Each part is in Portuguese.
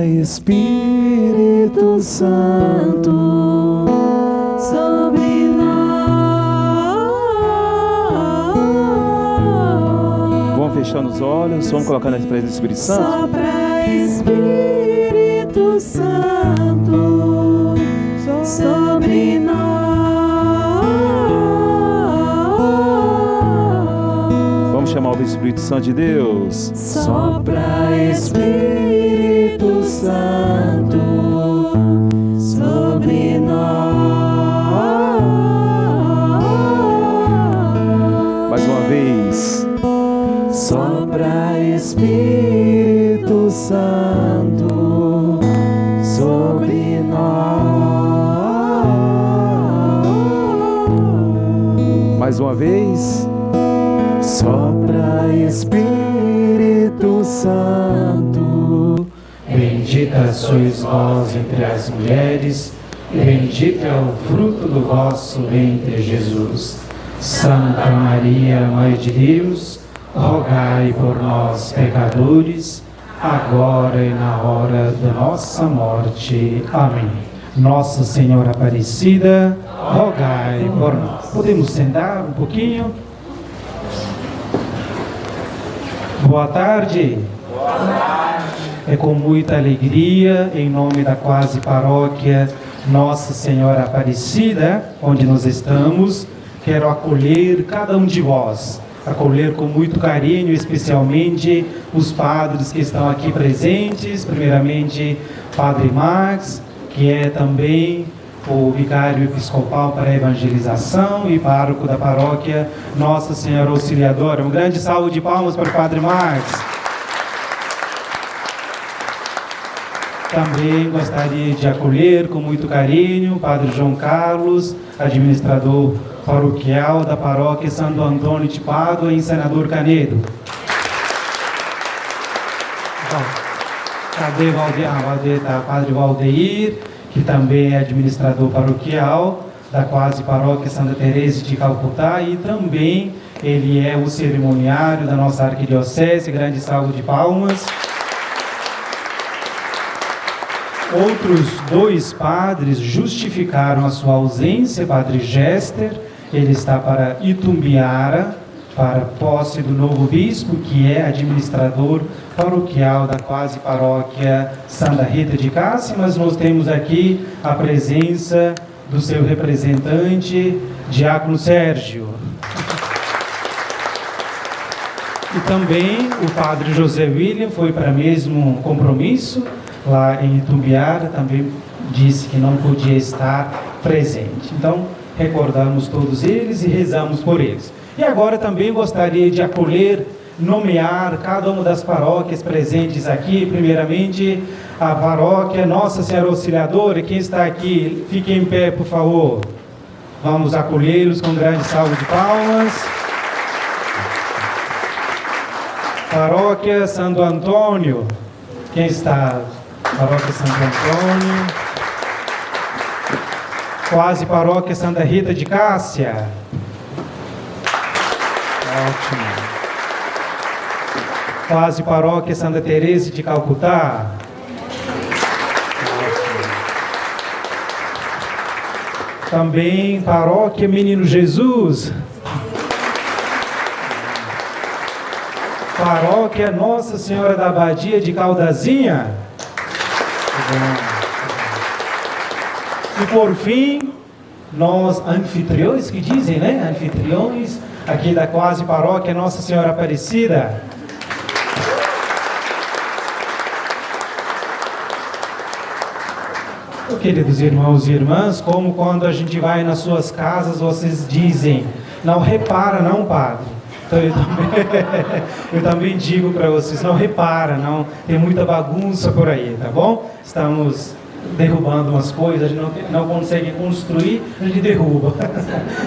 Espírito Santo, sobre nós. Vamos fechando os olhos, vamos colocando a presença do Espírito Santo. Sopra Espírito Santo, sobre nós. Vamos chamar o Espírito Santo de Deus. Sopra Espírito Santo, sobre nós. Mais uma vez. Sopra Espírito Santo, sobre nós. Mais uma vez. Sopra Espírito Santo. Bendita sois vós entre as mulheres, e bendito é o fruto do vosso ventre, Jesus. Santa Maria, Mãe de Deus, rogai por nós, pecadores, agora e na hora da nossa morte. Amém. Nossa Senhora Aparecida, rogai por nós. Podemos sentar um pouquinho? Boa tarde. Boa tarde. É com muita alegria, em nome da quase paróquia Nossa Senhora Aparecida, onde nós estamos, quero acolher cada um de vós, acolher com muito carinho, especialmente os padres que estão aqui presentes, primeiramente Padre Max, que é também o vicário episcopal para a evangelização e pároco da paróquia Nossa Senhora Auxiliadora. Um grande salve de palmas para o Padre Max. Também gostaria de acolher com muito carinho o Padre João Carlos, administrador paroquial da paróquia Santo Antônio de Pádua, em Senador Canedo. Cadê Padre Valdeir, que também é administrador paroquial da quase paróquia Santa Teresa de Calcutá, e também ele é o cerimoniário da nossa arquidiocese. Grande salve de palmas. Outros dois padres justificaram a sua ausência. Padre Gester, ele está para Itumbiara, para posse do novo bispo, que é administrador paroquial da quase paróquia Santa Rita de Cássia, mas nós temos aqui a presença do seu representante, Diácono Sérgio. E também o Padre José William foi para mesmo compromisso lá em Itumbiara, também disse que não podia estar presente. Então, recordamos todos eles e rezamos por eles. E agora também gostaria de acolher, nomear cada uma das paróquias presentes aqui. Primeiramente, a paróquia Nossa Senhora Auxiliadora. Quem está aqui, fique em pé, por favor. Vamos acolhê-los com um grande salve de palmas. Paróquia Santo Antônio. Quem está? Paróquia Santo Antônio. Quase paróquia Santa Rita de Cássia. Ótimo. Quase paróquia Santa Teresa de Calcutá. Ótimo. Também paróquia Menino Jesus. Paróquia Nossa Senhora da Abadia de Caldazinha. E por fim, nós anfitriões, que dizem, né? Anfitriões aqui da quase paróquia Nossa Senhora Aparecida. Queridos irmãos e irmãs, como quando a gente vai nas suas casas, vocês dizem, não repara não, padre. Então eu também digo para vocês, não repara não, tem muita bagunça por aí, tá bom? Estamos derrubando umas coisas, a gente não consegue construir, a gente derruba,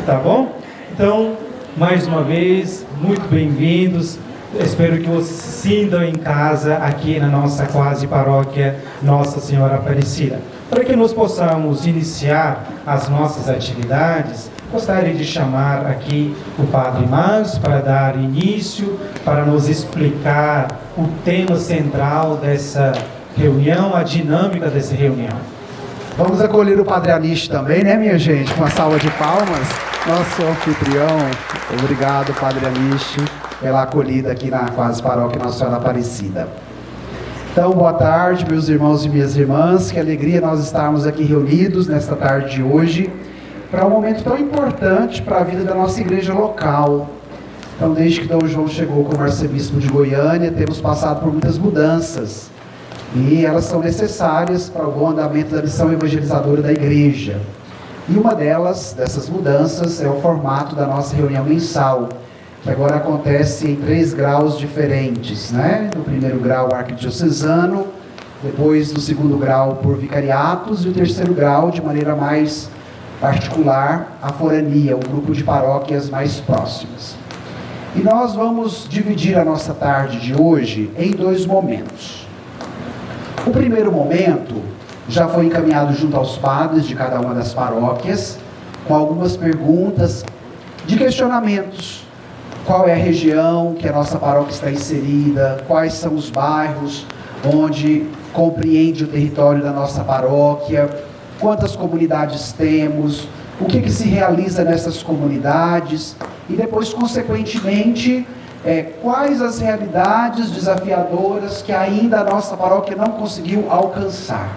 tá bom? Então, mais uma vez, muito bem-vindos. Espero que vocês se sintam em casa aqui na nossa quase paróquia Nossa Senhora Aparecida. Para que nós possamos iniciar as nossas atividades, gostaria de chamar aqui o Padre Márcio para dar início, para nos explicar o tema central dessa reunião, a dinâmica dessa reunião. Vamos acolher o Padre Anish também, né, minha gente? Com uma salva de palmas. Nosso anfitrião. Obrigado, Padre Anish, pela acolhida aqui na quase paróquia Nossa Senhora Aparecida. Então, boa tarde, meus irmãos e minhas irmãs. Que alegria nós estarmos aqui reunidos nesta tarde de hoje para um momento tão importante para a vida da nossa igreja local. Então, desde que Dom João chegou como arcebispo de Goiânia, temos passado por muitas mudanças. E elas são necessárias para o bom andamento da missão evangelizadora da igreja. E uma dessas mudanças, é o formato da nossa reunião mensal, que agora acontece em 3 graus diferentes, né? No primeiro grau, arquidiocesano, depois no segundo grau, por vicariatos, e o terceiro grau, de maneira mais particular, a forania, o grupo de paróquias mais próximas. E nós vamos dividir a nossa tarde de hoje em 2 momentos. O primeiro momento já foi encaminhado junto aos padres de cada uma das paróquias, com algumas perguntas de questionamentos. Qual é a região que a nossa paróquia está inserida? Quais são os bairros onde compreende o território da nossa paróquia? Quantas comunidades temos? O que se realiza nessas comunidades? E depois, consequentemente, quais as realidades desafiadoras que ainda a nossa paróquia não conseguiu alcançar.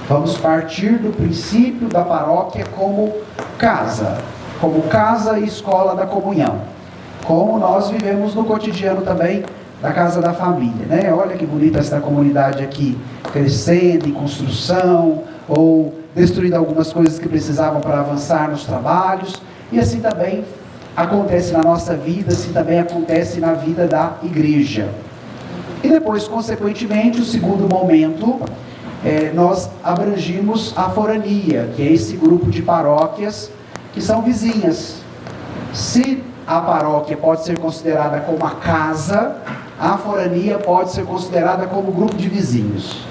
Vamos partir do princípio da paróquia como casa e escola da comunhão, como nós vivemos no cotidiano também da casa da família, né? Olha que bonita essa comunidade aqui, crescendo, em construção, ou destruindo algumas coisas que precisavam para avançar nos trabalhos, e assim também acontece na nossa vida, assim também acontece na vida da igreja. E depois, consequentemente, o segundo momento, nós abrangimos a forania, que é esse grupo de paróquias que são vizinhas. Se a paróquia pode ser considerada como a casa, a forania pode ser considerada como grupo de vizinhos.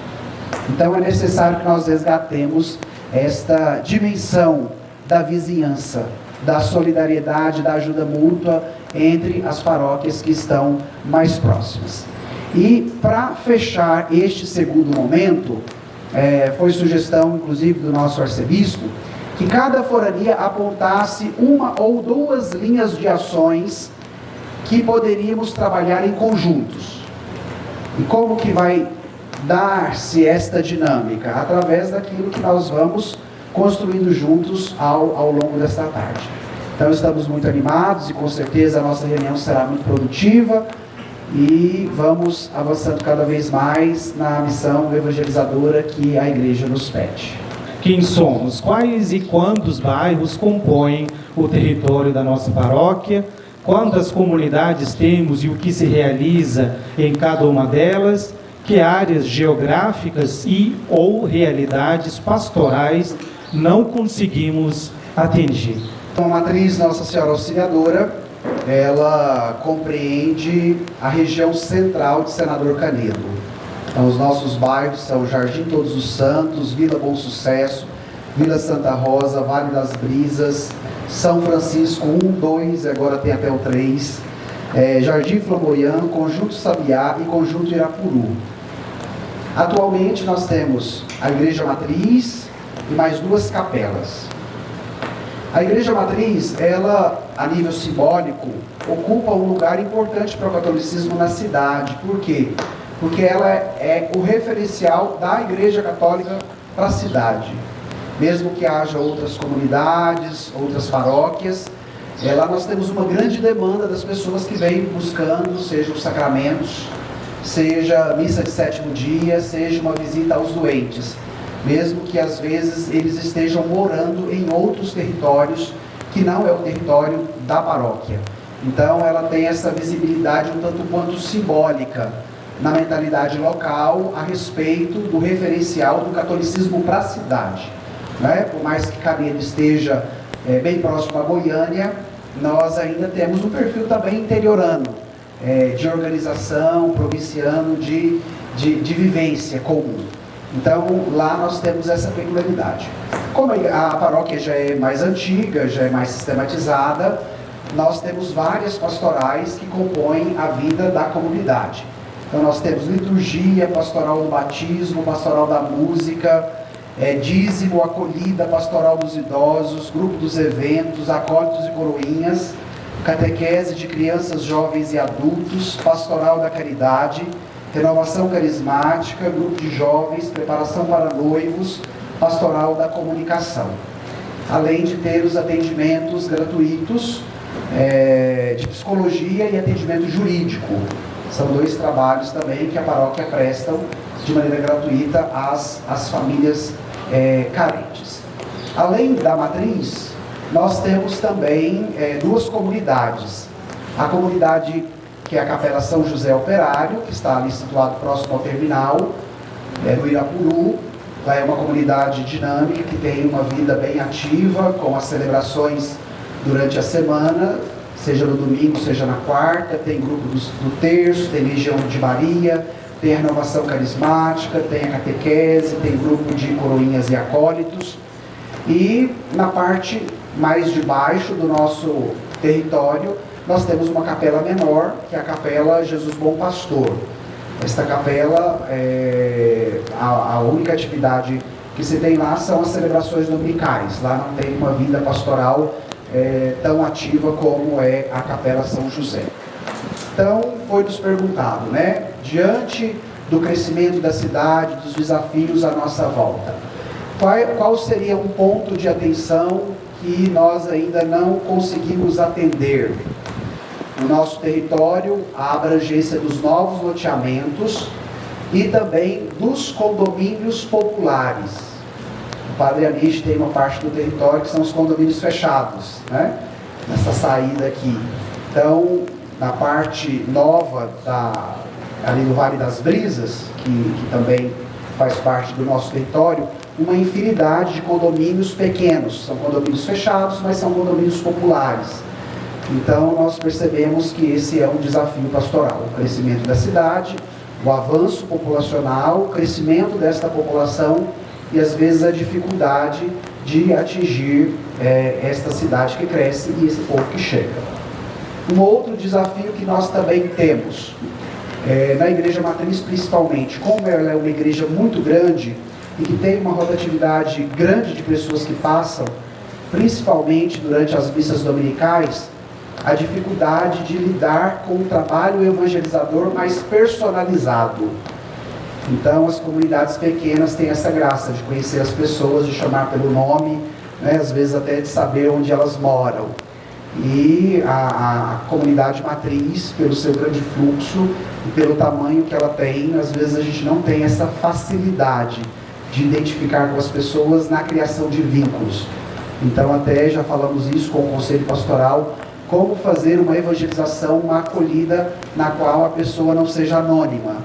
Então é necessário que nós resgatemos esta dimensão da vizinhança, da solidariedade, da ajuda mútua entre as paróquias que estão mais próximas. E para fechar este segundo momento, foi sugestão inclusive do nosso arcebispo, que cada forania apontasse 1 ou 2 linhas de ações que poderíamos trabalhar em conjuntos. E como que vai dar-se esta dinâmica? Através daquilo que nós vamos construindo juntos ao longo desta tarde. Então estamos muito animados e com certeza a nossa reunião será muito produtiva e vamos avançando cada vez mais na missão evangelizadora que a igreja nos pede. Quem somos? Quais e quantos bairros compõem o território da nossa paróquia? Quantas comunidades temos e o que se realiza em cada uma delas? Que áreas geográficas e ou realidades pastorais não conseguimos atingir? A matriz Nossa Senhora Auxiliadora, ela compreende a região central de Senador Canedo. Então, os nossos bairros são Jardim Todos os Santos, Vila Bom Sucesso, Vila Santa Rosa, Vale das Brisas, São Francisco 1, 2, agora tem até o 3, Jardim Flamboyant, Conjunto Sabiá e Conjunto Irapuru. Atualmente nós temos a Igreja Matriz e mais 2 capelas. A Igreja Matriz, ela, a nível simbólico, ocupa um lugar importante para o catolicismo na cidade. Por quê? Porque ela é o referencial da Igreja Católica para a cidade. Mesmo que haja outras comunidades, outras paróquias, lá nós temos uma grande demanda das pessoas que vêm buscando, seja os sacramentos, seja missa de 7º dia, seja uma visita aos doentes. Mesmo que às vezes eles estejam morando em outros territórios que não é o território da paróquia. Então ela tem essa visibilidade um tanto quanto simbólica na mentalidade local a respeito do referencial do catolicismo para a cidade. Né? Por mais que Canedo esteja bem próximo a Goiânia, nós ainda temos um perfil também interiorano, de organização, provinciano, de vivência comum. Então, lá nós temos essa peculiaridade. Como a paróquia já é mais antiga, já é mais sistematizada, nós temos várias pastorais que compõem a vida da comunidade. Então nós temos liturgia, pastoral do batismo, pastoral da música, dízimo, acolhida, pastoral dos idosos, grupo dos eventos, acólitos e coroinhas, catequese de crianças, jovens e adultos, pastoral da caridade, renovação carismática, grupo de jovens, preparação para noivos, pastoral da comunicação. Além de ter os atendimentos gratuitos de psicologia e atendimento jurídico. São 2 trabalhos também que a paróquia presta de maneira gratuita às famílias carentes. Além da matriz, nós temos também 2 comunidades. A comunidade que é a Capela São José Operário, que está ali situado próximo ao terminal, no Irapuru. Lá é uma comunidade dinâmica que tem uma vida bem ativa, com as celebrações durante a semana, seja no domingo, seja na quarta. Tem grupo do terço, tem Legião de Maria, tem a renovação carismática, tem a catequese, tem grupo de coroinhas e acólitos. E na parte mais de baixo do nosso território, nós temos uma capela menor, que é a Capela Jesus Bom Pastor. Esta capela, a única atividade que se tem lá são as celebrações dominicais. Lá não tem uma vida pastoral tão ativa como é a Capela São José. Então, foi nos perguntado, né? Diante do crescimento da cidade, dos desafios à nossa volta, qual seria um ponto de atenção que nós ainda não conseguimos atender? No nosso território, a abrangência dos novos loteamentos e também dos condomínios populares. O Padre Anish tem uma parte do território que são os condomínios fechados, né? Nessa saída aqui. Então, na parte nova ali do Vale das Brisas, que também faz parte do nosso território, uma infinidade de condomínios pequenos. São condomínios fechados, mas são condomínios populares. Então, nós percebemos que esse é um desafio pastoral. O crescimento da cidade, o avanço populacional, o crescimento desta população e, às vezes, a dificuldade de atingir esta cidade que cresce e esse povo que chega. Um outro desafio que nós também temos, na Igreja Matriz principalmente, como ela é uma igreja muito grande e que tem uma rotatividade grande de pessoas que passam, principalmente durante as missas dominicais, a dificuldade de lidar com um trabalho evangelizador mais personalizado. Então, as comunidades pequenas têm essa graça de conhecer as pessoas, de chamar pelo nome, né, às vezes até de saber onde elas moram. E a comunidade matriz, pelo seu grande fluxo e pelo tamanho que ela tem, às vezes a gente não tem essa facilidade de identificar com as pessoas na criação de vínculos. Então, até já falamos isso com o Conselho Pastoral, como fazer uma evangelização, uma acolhida na qual a pessoa não seja anônima,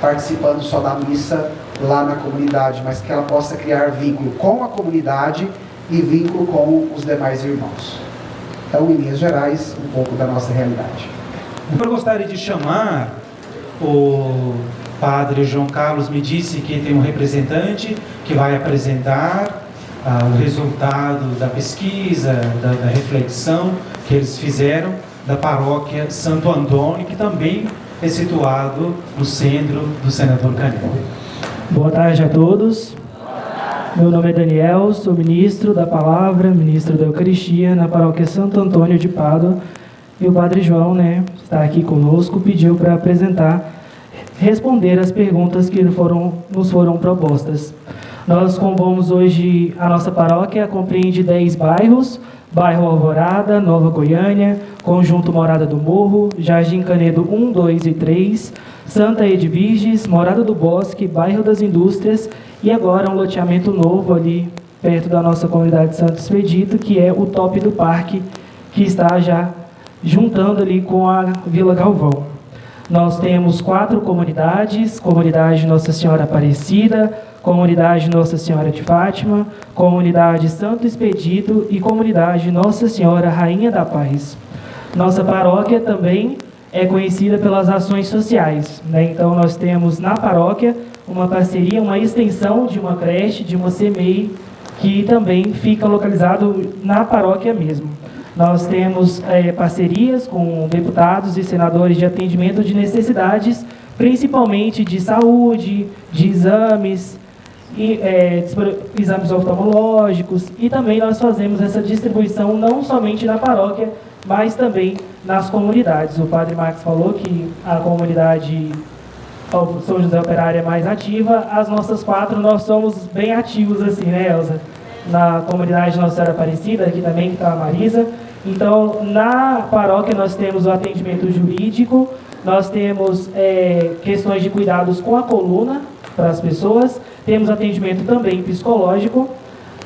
participando só da missa lá na comunidade, mas que ela possa criar vínculo com a comunidade e vínculo com os demais irmãos. Então, em linhas gerais, um pouco da nossa realidade. Eu gostaria de chamar o Padre João Carlos. Me disse que tem um representante que vai apresentar o resultado da pesquisa, da reflexão que eles fizeram da paróquia Santo Antônio, que também é situado no centro do Senador Canel. Boa tarde a todos. Meu nome é Daniel, sou ministro da Palavra, ministro da Eucaristia na paróquia Santo Antônio de Pádua. E o Padre João, está aqui conosco, pediu para responder as perguntas que nos foram propostas. Nós compomos hoje, a nossa paróquia compreende 10 bairros: Bairro Alvorada, Nova Goiânia, Conjunto Morada do Morro, Jardim Canedo 1, 2 e 3, Santa Edvirges, Morada do Bosque, Bairro das Indústrias e agora um loteamento novo ali perto da nossa comunidade de Santo Expedito, que é o Top do Parque, que está já juntando ali com a Vila Galvão. Nós temos 4 comunidades: Comunidade Nossa Senhora Aparecida, Comunidade Nossa Senhora de Fátima, Comunidade Santo Expedito e Comunidade Nossa Senhora Rainha da Paz. Nossa paróquia também é conhecida pelas ações sociais, Então nós temos na paróquia uma parceria, uma extensão de uma creche, de uma CEMEI, que também fica localizado na paróquia mesmo. Nós temos parcerias com deputados e senadores de atendimento de necessidades principalmente de saúde, de exames, exames oftalmológicos, e também nós fazemos essa distribuição não somente na paróquia, mas também nas comunidades. O Padre Max falou que a comunidade São José Operária é mais ativa. As nossas 4, nós somos bem ativos assim, né, Elza? Na comunidade Nossa Senhora Aparecida, aqui também que está a Marisa. Então, na paróquia nós temos o atendimento jurídico, nós temos questões de cuidados com a coluna para as pessoas, temos atendimento também psicológico.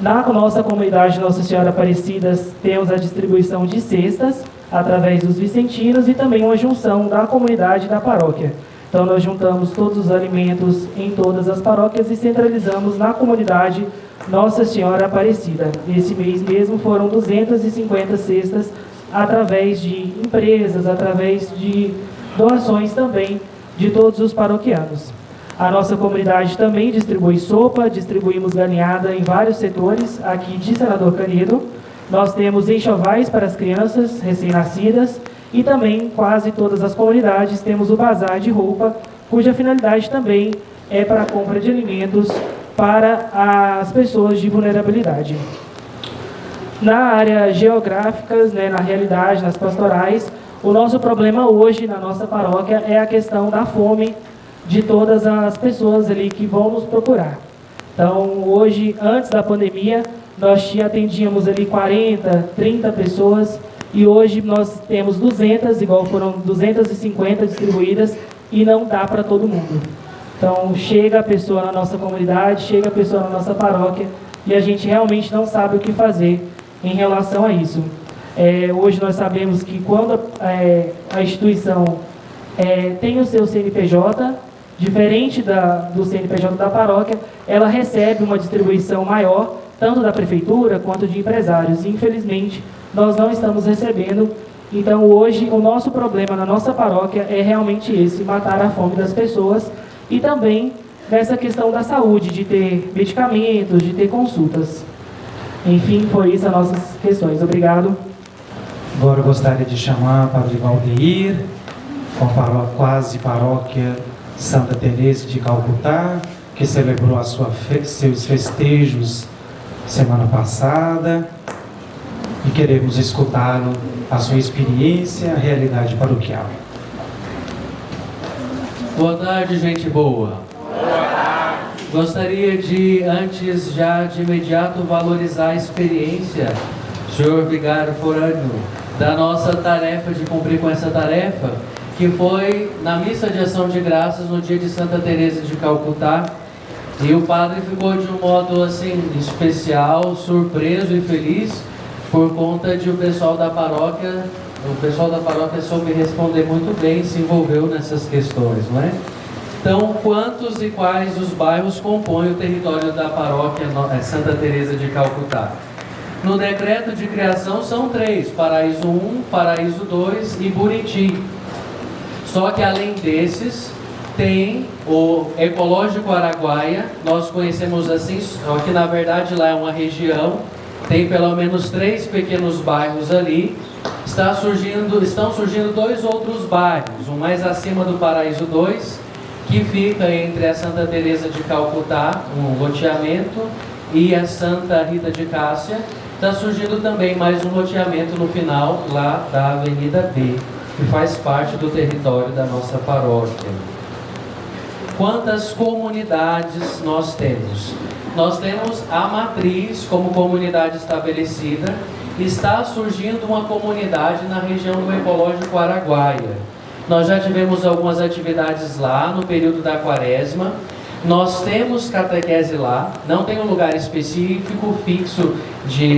Na nossa comunidade Nossa Senhora Aparecida, temos a distribuição de cestas através dos vicentinos e também uma junção da comunidade e da paróquia. Então, nós juntamos todos os alimentos em todas as paróquias e centralizamos na comunidade Nossa Senhora Aparecida. Esse mês mesmo foram 250 cestas através de empresas, através de doações também de todos os paroquianos. A nossa comunidade também distribui sopa, distribuímos galinhada em vários setores aqui de Senador Canedo. Nós temos enxovais para as crianças recém-nascidas e também quase todas as comunidades temos o bazar de roupa, cuja finalidade também é para a compra de alimentos para as pessoas de vulnerabilidade. Na área geográfica, né, na realidade, nas pastorais, o nosso problema hoje na nossa paróquia é a questão da fome de todas as pessoas ali que vão nos procurar. Então, hoje, antes da pandemia, nós atendíamos ali 40, 30 pessoas e hoje nós temos 200, igual foram 250 distribuídas e não dá para todo mundo. Então, chega a pessoa na nossa comunidade, chega a pessoa na nossa paróquia e a gente realmente não sabe o que fazer em relação a isso. Hoje nós sabemos que quando a instituição tem o seu CNPJ, diferente do CNPJ da paróquia, ela recebe uma distribuição maior, tanto da prefeitura quanto de empresários. E, infelizmente, nós não estamos recebendo. Então, hoje, o nosso problema na nossa paróquia é realmente esse, matar a fome das pessoas e também nessa questão da saúde, de ter medicamentos, de ter consultas. Enfim, foi isso as nossas questões. Obrigado. Agora eu gostaria de chamar Padre Valdeir, com a quase paróquia Santa Teresa de Calcutá, que celebrou seus festejos semana passada, e queremos escutá-lo, a sua experiência, a realidade paroquial. Boa tarde, gente boa. Boa tarde. Gostaria de, antes já de imediato, valorizar a experiência, senhor Vigário Forâneo, da nossa tarefa, de cumprir com essa tarefa, que foi na missa de ação de graças no dia de Santa Teresa de Calcutá. E o padre ficou de um modo assim especial, surpreso e feliz por conta de o pessoal da paróquia soube responder muito bem, se envolveu nessas questões, não é? Então, quantos e quais os bairros compõem o território da paróquia Santa Teresa de Calcutá? No decreto de criação são 3, Paraíso 1, Paraíso 2 e Buriti. Só que além desses, tem o Ecológico Araguaia, nós conhecemos assim, só que na verdade lá é uma região, tem pelo menos 3 pequenos bairros ali. Estão surgindo 2 outros bairros, um mais acima do Paraíso 2, que fica entre a Santa Teresa de Calcutá, um loteamento, e a Santa Rita de Cássia. Está surgindo também mais um loteamento no final, lá da Avenida B, que faz parte do território da nossa paróquia. Quantas comunidades nós temos? Nós temos a matriz como comunidade estabelecida. Está surgindo uma comunidade na região do Ecológico Araguaia. Nós já tivemos algumas atividades lá no período da quaresma. Nós temos catequese lá, não tem um lugar específico, fixo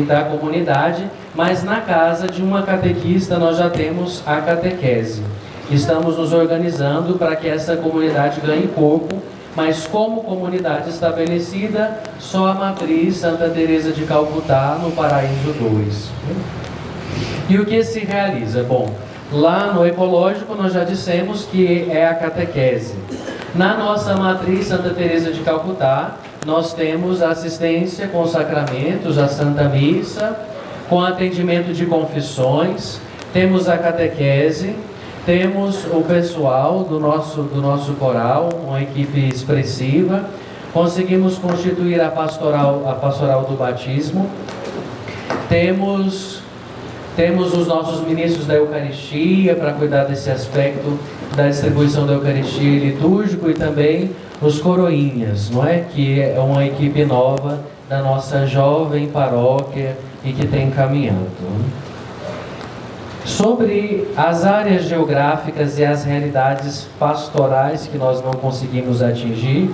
da comunidade, mas na casa de uma catequista nós já temos a catequese. Estamos nos organizando para que essa comunidade ganhe corpo, mas como comunidade estabelecida, só a matriz Santa Teresa de Calcutá, no Paraíso 2. E o que se realiza? Bom, lá no Ecológico nós já dissemos que é a catequese. Na nossa matriz Santa Teresa de Calcutá, nós temos a assistência com os sacramentos, a Santa Missa, com atendimento de confissões, temos a catequese, Temos o pessoal do nosso coral, uma equipe expressiva. Conseguimos constituir a pastoral do batismo. Temos os nossos ministros da Eucaristia para cuidar desse aspecto da distribuição da Eucaristia litúrgico, e também os coroinhas, não é? Que é uma equipe nova da nossa jovem paróquia e que tem caminhado. Sobre as áreas geográficas e as realidades pastorais que nós não conseguimos atingir,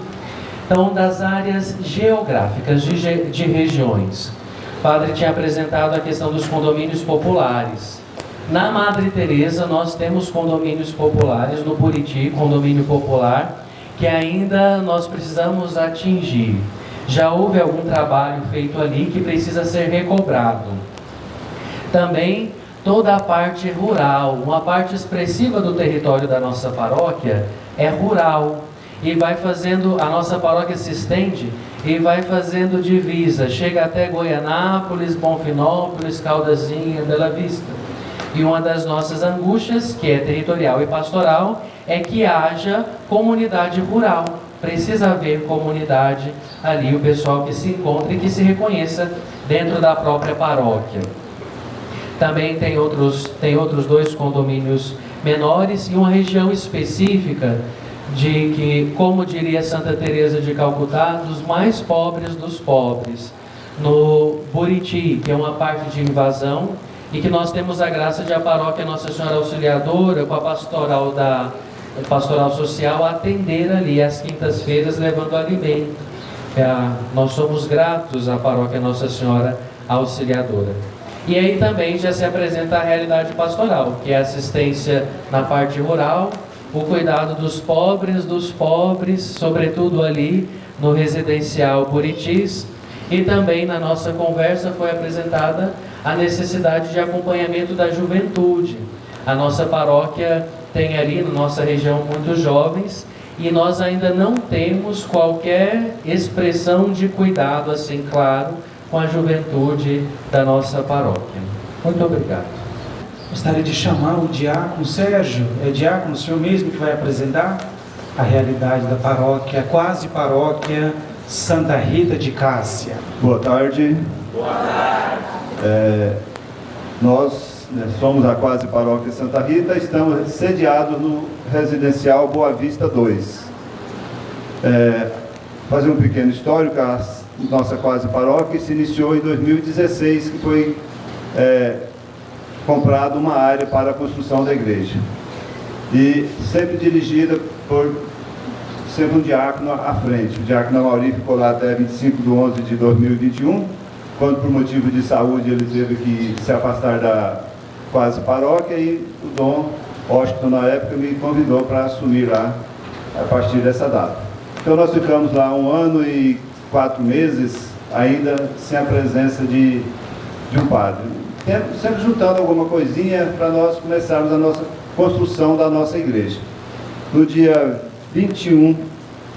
então, das áreas geográficas de regiões, o padre tinha apresentado a questão dos condomínios populares. Na Madre Teresa nós temos condomínios populares, no Buriti, condomínio popular, que ainda nós precisamos atingir. Já houve algum trabalho feito ali que precisa ser recobrado. Também toda a parte rural, uma parte expressiva do território da nossa paróquia é rural. E vai fazendo, a nossa paróquia se estende e vai fazendo divisa, chega até Goianápolis, Bonfinópolis, Caldazinha, Bela Vista. E uma das nossas angústias, que é territorial e pastoral, é que haja comunidade rural. Precisa haver comunidade ali, o pessoal que se encontre e que se reconheça dentro da própria paróquia. Também tem outros 2 condomínios menores e uma região específica de que, como diria Santa Teresa de Calcutá, dos mais pobres dos pobres, no Buriti, que é uma parte de invasão, e que nós temos a graça de a paróquia Nossa Senhora Auxiliadora, com a pastoral social, atender ali às quintas-feiras, levando alimento. Nós somos gratos à paróquia Nossa Senhora Auxiliadora. E aí também já se apresenta a realidade pastoral, que é a assistência na parte rural, o cuidado dos pobres, sobretudo ali no residencial Buritis, e também na nossa conversa foi apresentada a necessidade de acompanhamento da juventude. A nossa paróquia tem ali na nossa região muitos jovens e nós ainda não temos qualquer expressão de cuidado assim claro com a juventude da nossa paróquia. Muito obrigado. Gostaria de chamar o diácono Sérgio. É diácono, o senhor mesmo que vai apresentar a realidade da paróquia, quase paróquia Santa Rita de Cássia. Boa tarde. Boa tarde. Nós somos a quase paróquia Santa Rita, estamos sediados no residencial Boa Vista 2. Fazer um pequeno histórico, a nossa quase paróquia se iniciou em 2016, que foi comprado uma área para a construção da igreja. E sempre dirigida por sempre um diácono à frente. O diácono Amauri ficou lá até 25/11/2021, quando por motivo de saúde ele teve que se afastar da quase paróquia, e o Dom Washington, na época, me convidou para assumir lá a partir dessa data. Então nós ficamos lá 1 ano e 4 meses, ainda sem a presença de um padre. Sempre juntando alguma coisinha para nós começarmos a nossa construção da nossa igreja. No dia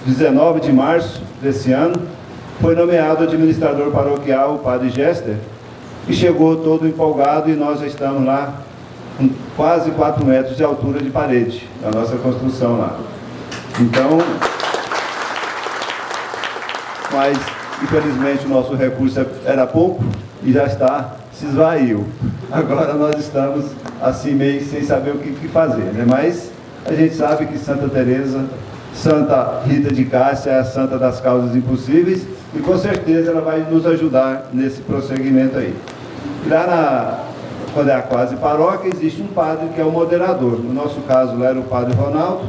19 de março desse ano, foi nomeado administrador paroquial o padre Gester, que chegou todo empolgado, e nós já estamos lá com quase 4 metros de altura de parede, da nossa construção lá. Então, mas infelizmente o nosso recurso era pouco e já se esvaiu. Agora nós estamos assim meio sem saber o que fazer, né? Mas a gente sabe que Santa Teresa, Santa Rita de Cássia é a santa das causas impossíveis, e com certeza ela vai nos ajudar nesse prosseguimento aí. Lá quando é a quase paróquia, existe um padre que é o moderador. No nosso caso lá era o padre Ronaldo,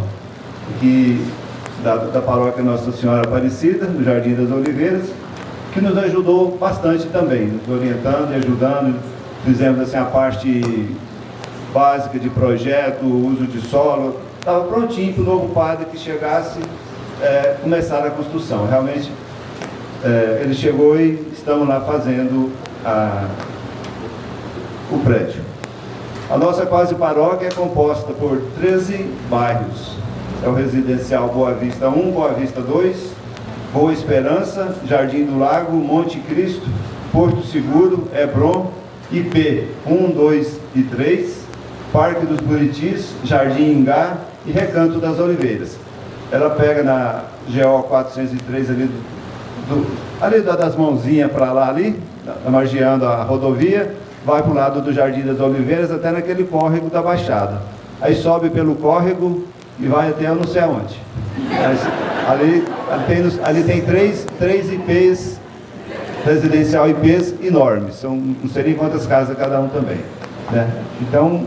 da paróquia Nossa Senhora Aparecida, no Jardim das Oliveiras, que nos ajudou bastante também, nos orientando e ajudando. Fizemos assim a parte básica de projeto, uso de solo. Estava prontinho para o novo padre que chegasse começar a construção. Realmente, ele chegou e estamos lá fazendo o prédio. A nossa quase paróquia é composta por 13 bairros. É o residencial Boa Vista 1, Boa Vista 2, Boa Esperança, Jardim do Lago, Monte Cristo, Porto Seguro, Hebron, IP 1, 2 e 3, Parque dos Buritis, Jardim Ingá e Recanto das Oliveiras. Ela pega na GO 403 ali das mãozinhas para lá ali, margeando a rodovia, vai para o lado do Jardim das Oliveiras até naquele córrego da Baixada. Aí sobe pelo córrego e vai até eu não sei aonde. Ali tem três IPs, residencial IPs enormes, não sei nem quantas casas cada um também, né? Então,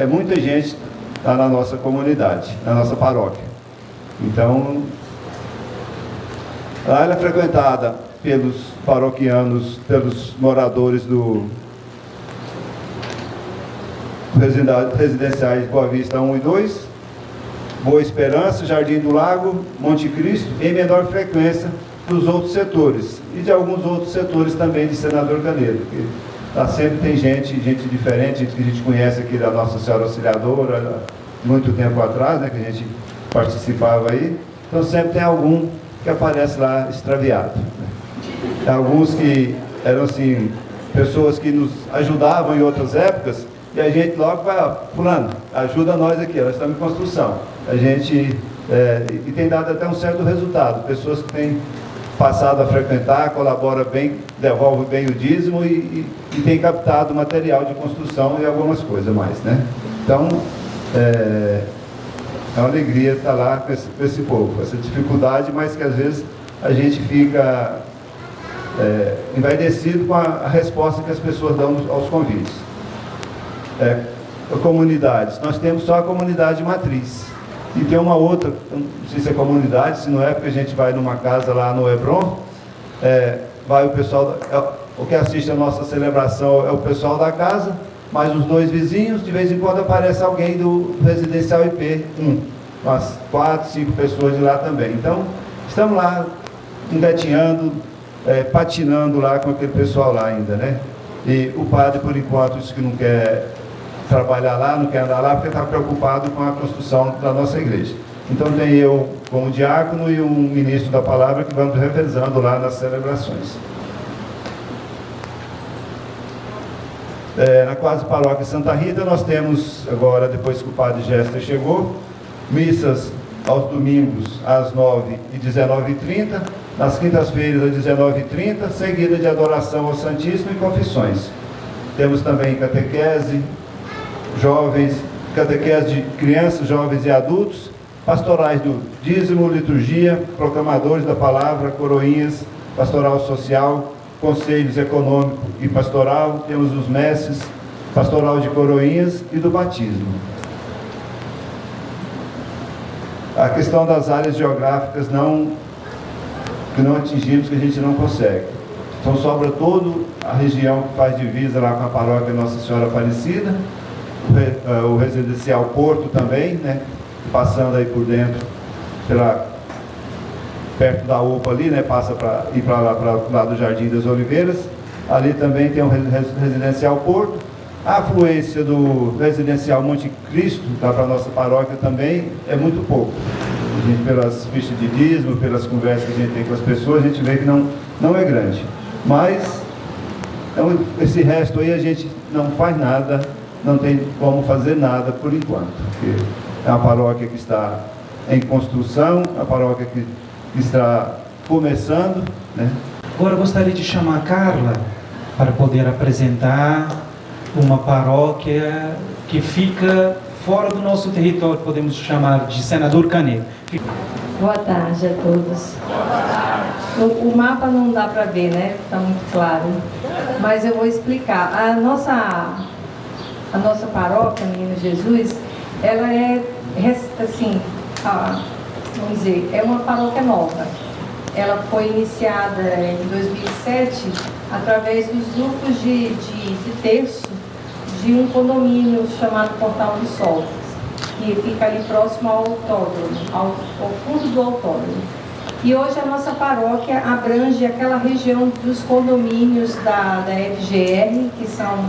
muita gente está na nossa comunidade, na nossa paróquia. Então, ela é frequentada pelos paroquianos, pelos moradores do residenciais Boa Vista 1 e 2, Boa Esperança, Jardim do Lago, Monte Cristo, em menor frequência dos outros setores e de alguns outros setores também de Senador Canedo. Lá sempre tem gente diferente, gente que a gente conhece aqui da Nossa Senhora Auxiliadora, muito tempo atrás, né, que a gente participava aí. Então sempre tem algum que aparece lá extraviado, né? Alguns que eram assim, pessoas que nos ajudavam em outras épocas, e a gente logo vai, fulano, ajuda nós aqui, nós estamos em construção. A gente, e tem dado até um certo resultado, pessoas que têm passado a frequentar, colabora bem, devolve bem o dízimo e tem captado material de construção e algumas coisas mais, né? Então, é uma alegria estar lá com esse povo, essa dificuldade, mas que às vezes a gente fica envaidecido com a resposta que as pessoas dão aos convites. Comunidades, nós temos só a comunidade matriz, e tem uma outra, não sei se é comunidade, se não é, porque a gente vai numa casa lá no Hebron, vai o pessoal, o que assiste a nossa celebração é o pessoal da casa, mais os dois vizinhos, de vez em quando aparece alguém do residencial IP 1, umas 4, 5 pessoas de lá também. Então, estamos lá engatinhando, patinando lá com aquele pessoal lá ainda, né? E o padre, por enquanto, disse que não quer trabalhar lá, não quer andar lá, porque está preocupado com a construção da nossa igreja. Então tem eu como diácono e um ministro da palavra que vamos revezando lá nas celebrações. Na quase paróquia Santa Rita, nós temos agora, depois que o padre Gester chegou, missas aos domingos às 9h e 19h30, nas quintas-feiras às 19h30, seguida de adoração ao Santíssimo e confissões. Temos também catequese, jovens, catequese de crianças, jovens e adultos, pastorais do dízimo, liturgia, proclamadores da palavra, coroinhas, pastoral social, conselhos econômico e pastoral, temos os messes, pastoral de coroinhas e do batismo. A questão das áreas geográficas que não atingimos, que a gente não consegue. Então sobra toda a região que faz divisa lá com a paróquia Nossa Senhora Aparecida, o residencial Porto também, né, passando aí por dentro, perto da UPA ali, né, passa para ir para lá do Jardim das Oliveiras. Ali também tem o residencial Porto. A afluência do residencial Monte Cristo, tá, para a nossa paróquia também, é muito pouco. A gente, pelas fichas de dízimo, pelas conversas que a gente tem com as pessoas, a gente vê que não é grande. Mas, esse resto aí a gente não faz nada, não tem como fazer nada por enquanto. Porque é uma paróquia que está em construção, a paróquia que está começando, né? Agora eu gostaria de chamar a Carla para poder apresentar uma paróquia que fica fora do nosso território, podemos chamar de Senador Canedo. Boa tarde a todos. O mapa não dá para ver, né? Está muito claro. Mas eu vou explicar. A nossa paróquia, Menino Jesus, ela é, assim, vamos dizer, é uma paróquia nova. Ela foi iniciada em 2007 através dos grupos de terço de um condomínio chamado Portal do Sol, que fica ali próximo ao autódromo, ao fundo do autódromo. E hoje a nossa paróquia abrange aquela região dos condomínios da FGR, que são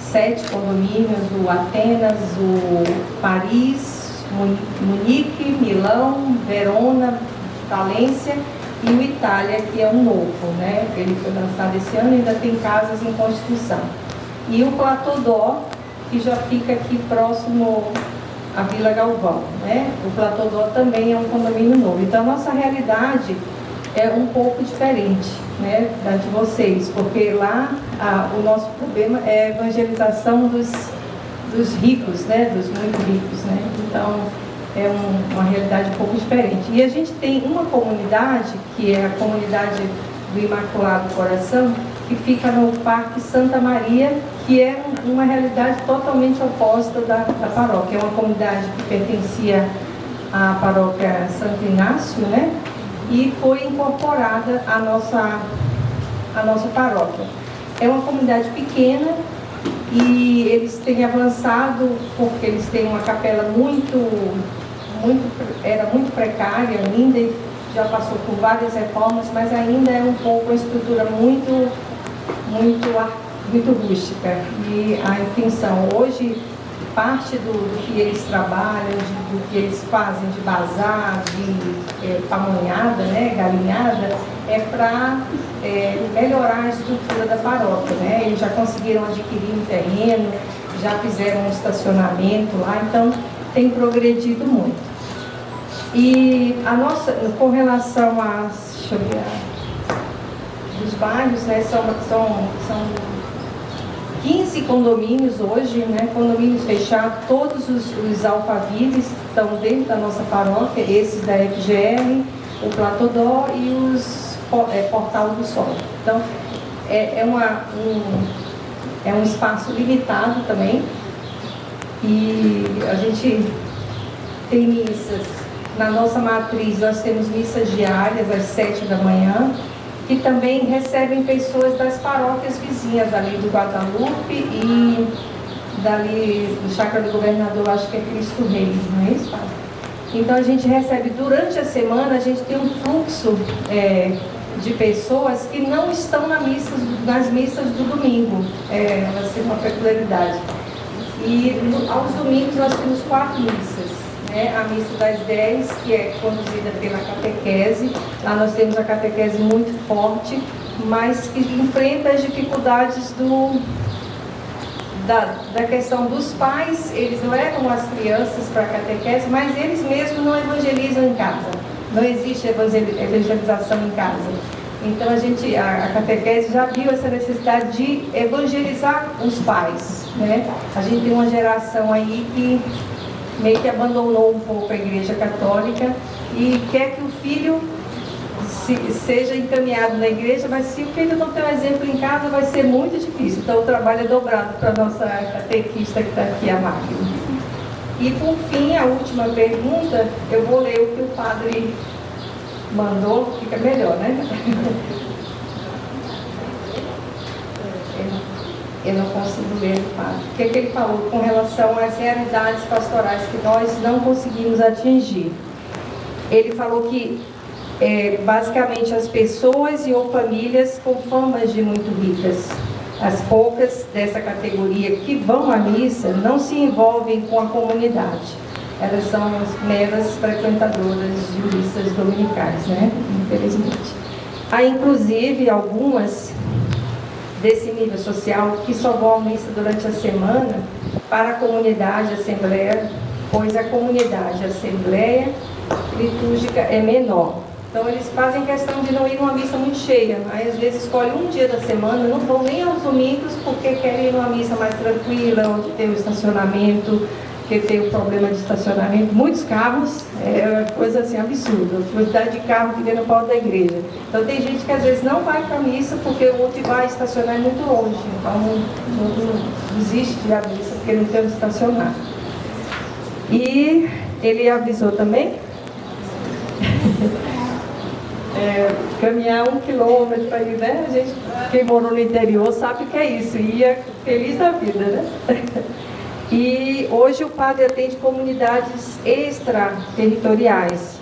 7 condomínios, o Atenas, o Paris, Munique, Milão, Verona, Valência e o Itália, que é um novo, né? Ele foi lançado esse ano e ainda tem casas em construção. E o Platô Dó, que já fica aqui próximo à Vila Galvão, né? O Platô Dó também é um condomínio novo. Então, a nossa realidade é um pouco diferente, né, da de vocês, porque lá o nosso problema é a evangelização dos ricos, né, dos muito ricos, né? Então, é uma realidade um pouco diferente. E a gente tem uma comunidade, que é a comunidade do Imaculado Coração, que fica no Parque Santa Maria, que é uma realidade totalmente oposta da paróquia. É uma comunidade que pertencia à paróquia Santo Inácio, né? E foi incorporada à nossa paróquia. É uma comunidade pequena e eles têm avançado porque eles têm uma capela era muito precária ainda, e já passou por várias reformas, mas ainda é um pouco uma estrutura muito rústica. E a intenção hoje, parte do que eles trabalham, do que eles fazem de bazar, de pamonhada, né, galinhada, é para melhorar a estrutura da paróquia, né? Eles já conseguiram adquirir um terreno, já fizeram um estacionamento lá, então tem progredido muito. E a nossa, com relação às, deixa eu ver, dos bairros, né, são 15 condomínios hoje, né, condomínios fechados, todos os alfavides estão dentro da nossa paróquia, esses da FGR, o Platô Dó e os Portal do Sol. Então, é um espaço limitado também, e a gente tem missas. Na nossa matriz, nós temos missas diárias às 7 da manhã, que também recebem pessoas das paróquias vizinhas, ali do Guadalupe e dali do Chácara do Governador, acho que é Cristo Reis, não é isso, Padre? Então a gente recebe, durante a semana, a gente tem um fluxo de pessoas que não estão nas missas do domingo, vai ser uma peculiaridade. E aos domingos nós temos 4 missas. A missa das 10, que é conduzida pela catequese. Lá nós temos a catequese muito forte, mas que enfrenta as dificuldades da questão dos pais. Eles levam as crianças para a catequese, mas eles mesmos não evangelizam em casa. Não existe evangelização em casa. Então a catequese já viu essa necessidade de evangelizar os pais, né? A gente tem uma geração aí que meio que abandonou um pouco a Igreja Católica e quer que o filho seja encaminhado na igreja, mas se o filho não tem um exemplo em casa, vai ser muito difícil. Então o trabalho é dobrado para a nossa catequista que está aqui, a Máquina. E por fim, a última pergunta, eu vou ler o que o padre mandou, fica melhor, né? Eu não consigo ler, padre. O que ele falou com relação às realidades pastorais que nós não conseguimos atingir? Ele falou que, basicamente, as pessoas ou famílias com famas de muito ricas, as poucas dessa categoria que vão à missa, não se envolvem com a comunidade. Elas são as meras frequentadoras de missas dominicais, né? Infelizmente. Há, inclusive, algumas desse nível social que só vão à missa durante a semana para a comunidade assembleia, pois a comunidade assembleia litúrgica é menor. Então eles fazem questão de não ir numa missa muito cheia, aí às vezes escolhem um dia da semana, não vão nem aos domingos porque querem ir numa missa mais tranquila, onde tem o estacionamento, que tem o problema de estacionamento, muitos carros, é coisa assim absurda, a quantidade de carro que vem no pau da igreja. Então tem gente que às vezes não vai para a missa porque o onde vai estacionar é muito longe, então não desiste de ir à missa porque não tem onde estacionar. E ele avisou também, caminhar 1 quilômetro para ir, né? A gente, quem morou no interior sabe o que é isso, ia feliz da vida, né? E hoje o padre atende comunidades extraterritoriais,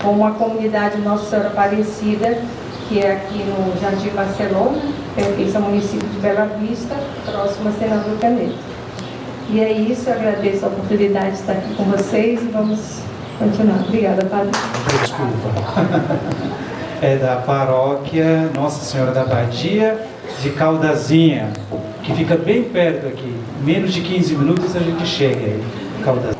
como a comunidade Nossa Senhora Aparecida, que é aqui no Jardim Barcelona, pertence ao município de Bela Vista, próximo a Senador Canedo. E é isso, eu agradeço a oportunidade de estar aqui com vocês e vamos continuar. Obrigada, padre. Desculpa. É da paróquia Nossa Senhora da Badia de Caldazinha, que fica bem perto aqui. Menos de 15 minutos a gente chega aí, Caldazinha.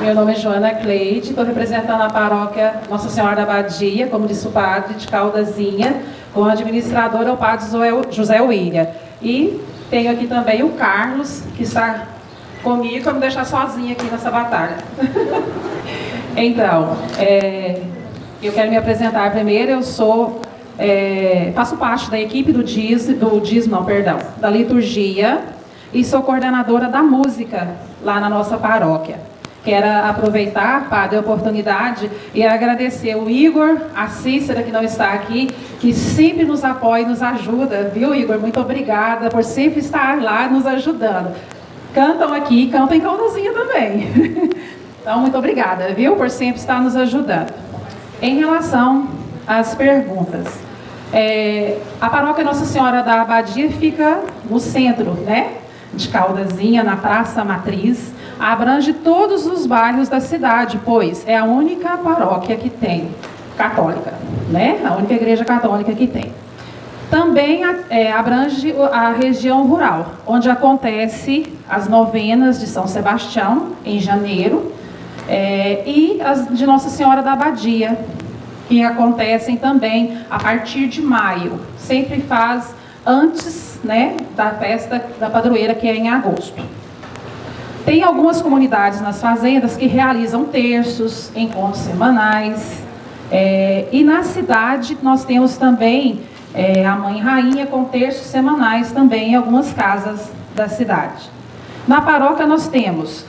Meu nome é Joana Cleide, estou representando a paróquia Nossa Senhora da Abadia, como disse o padre, de Caldazinha, com a administradora, o padre José William. E tenho aqui também o Carlos, que está comigo, para me deixar sozinha aqui nessa batalha. Então, eu quero me apresentar primeiro. Eu sou, faço parte da equipe da liturgia, e sou coordenadora da música lá na nossa paróquia. Quero aproveitar, padre, a oportunidade e agradecer o Igor, a Cícera, que não está aqui, que sempre nos apoia e nos ajuda, viu, Igor? Muito obrigada por sempre estar lá nos ajudando. Cantam aqui, cantam em Caldazinha também. Então, muito obrigada, viu, por sempre estar nos ajudando. Em relação às perguntas, a paróquia Nossa Senhora da Abadia fica no centro, né, de Caldazinha, na Praça Matriz. Abrange todos os bairros da cidade, pois é a única paróquia que tem, católica, né? A única igreja católica que tem. Também abrange a região rural, onde acontece as novenas de São Sebastião, em janeiro, e as de Nossa Senhora da Abadia, que acontecem também a partir de maio. Sempre faz antes, né, da festa da padroeira, que é em agosto. Tem algumas comunidades nas fazendas que realizam terços, encontros semanais. E na cidade nós temos também a Mãe Rainha com terços semanais também em algumas casas da cidade. Na paróquia nós temos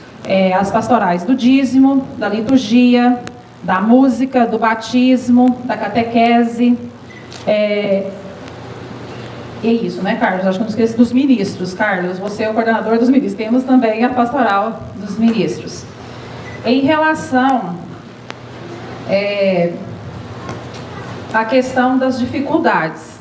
as pastorais do dízimo, da liturgia, da música, do batismo, da catequese. É isso, né, Carlos? Acho que não esqueci dos ministros. Carlos, você é o coordenador dos ministros. Temos também a pastoral dos ministros. Em relação à questão das dificuldades,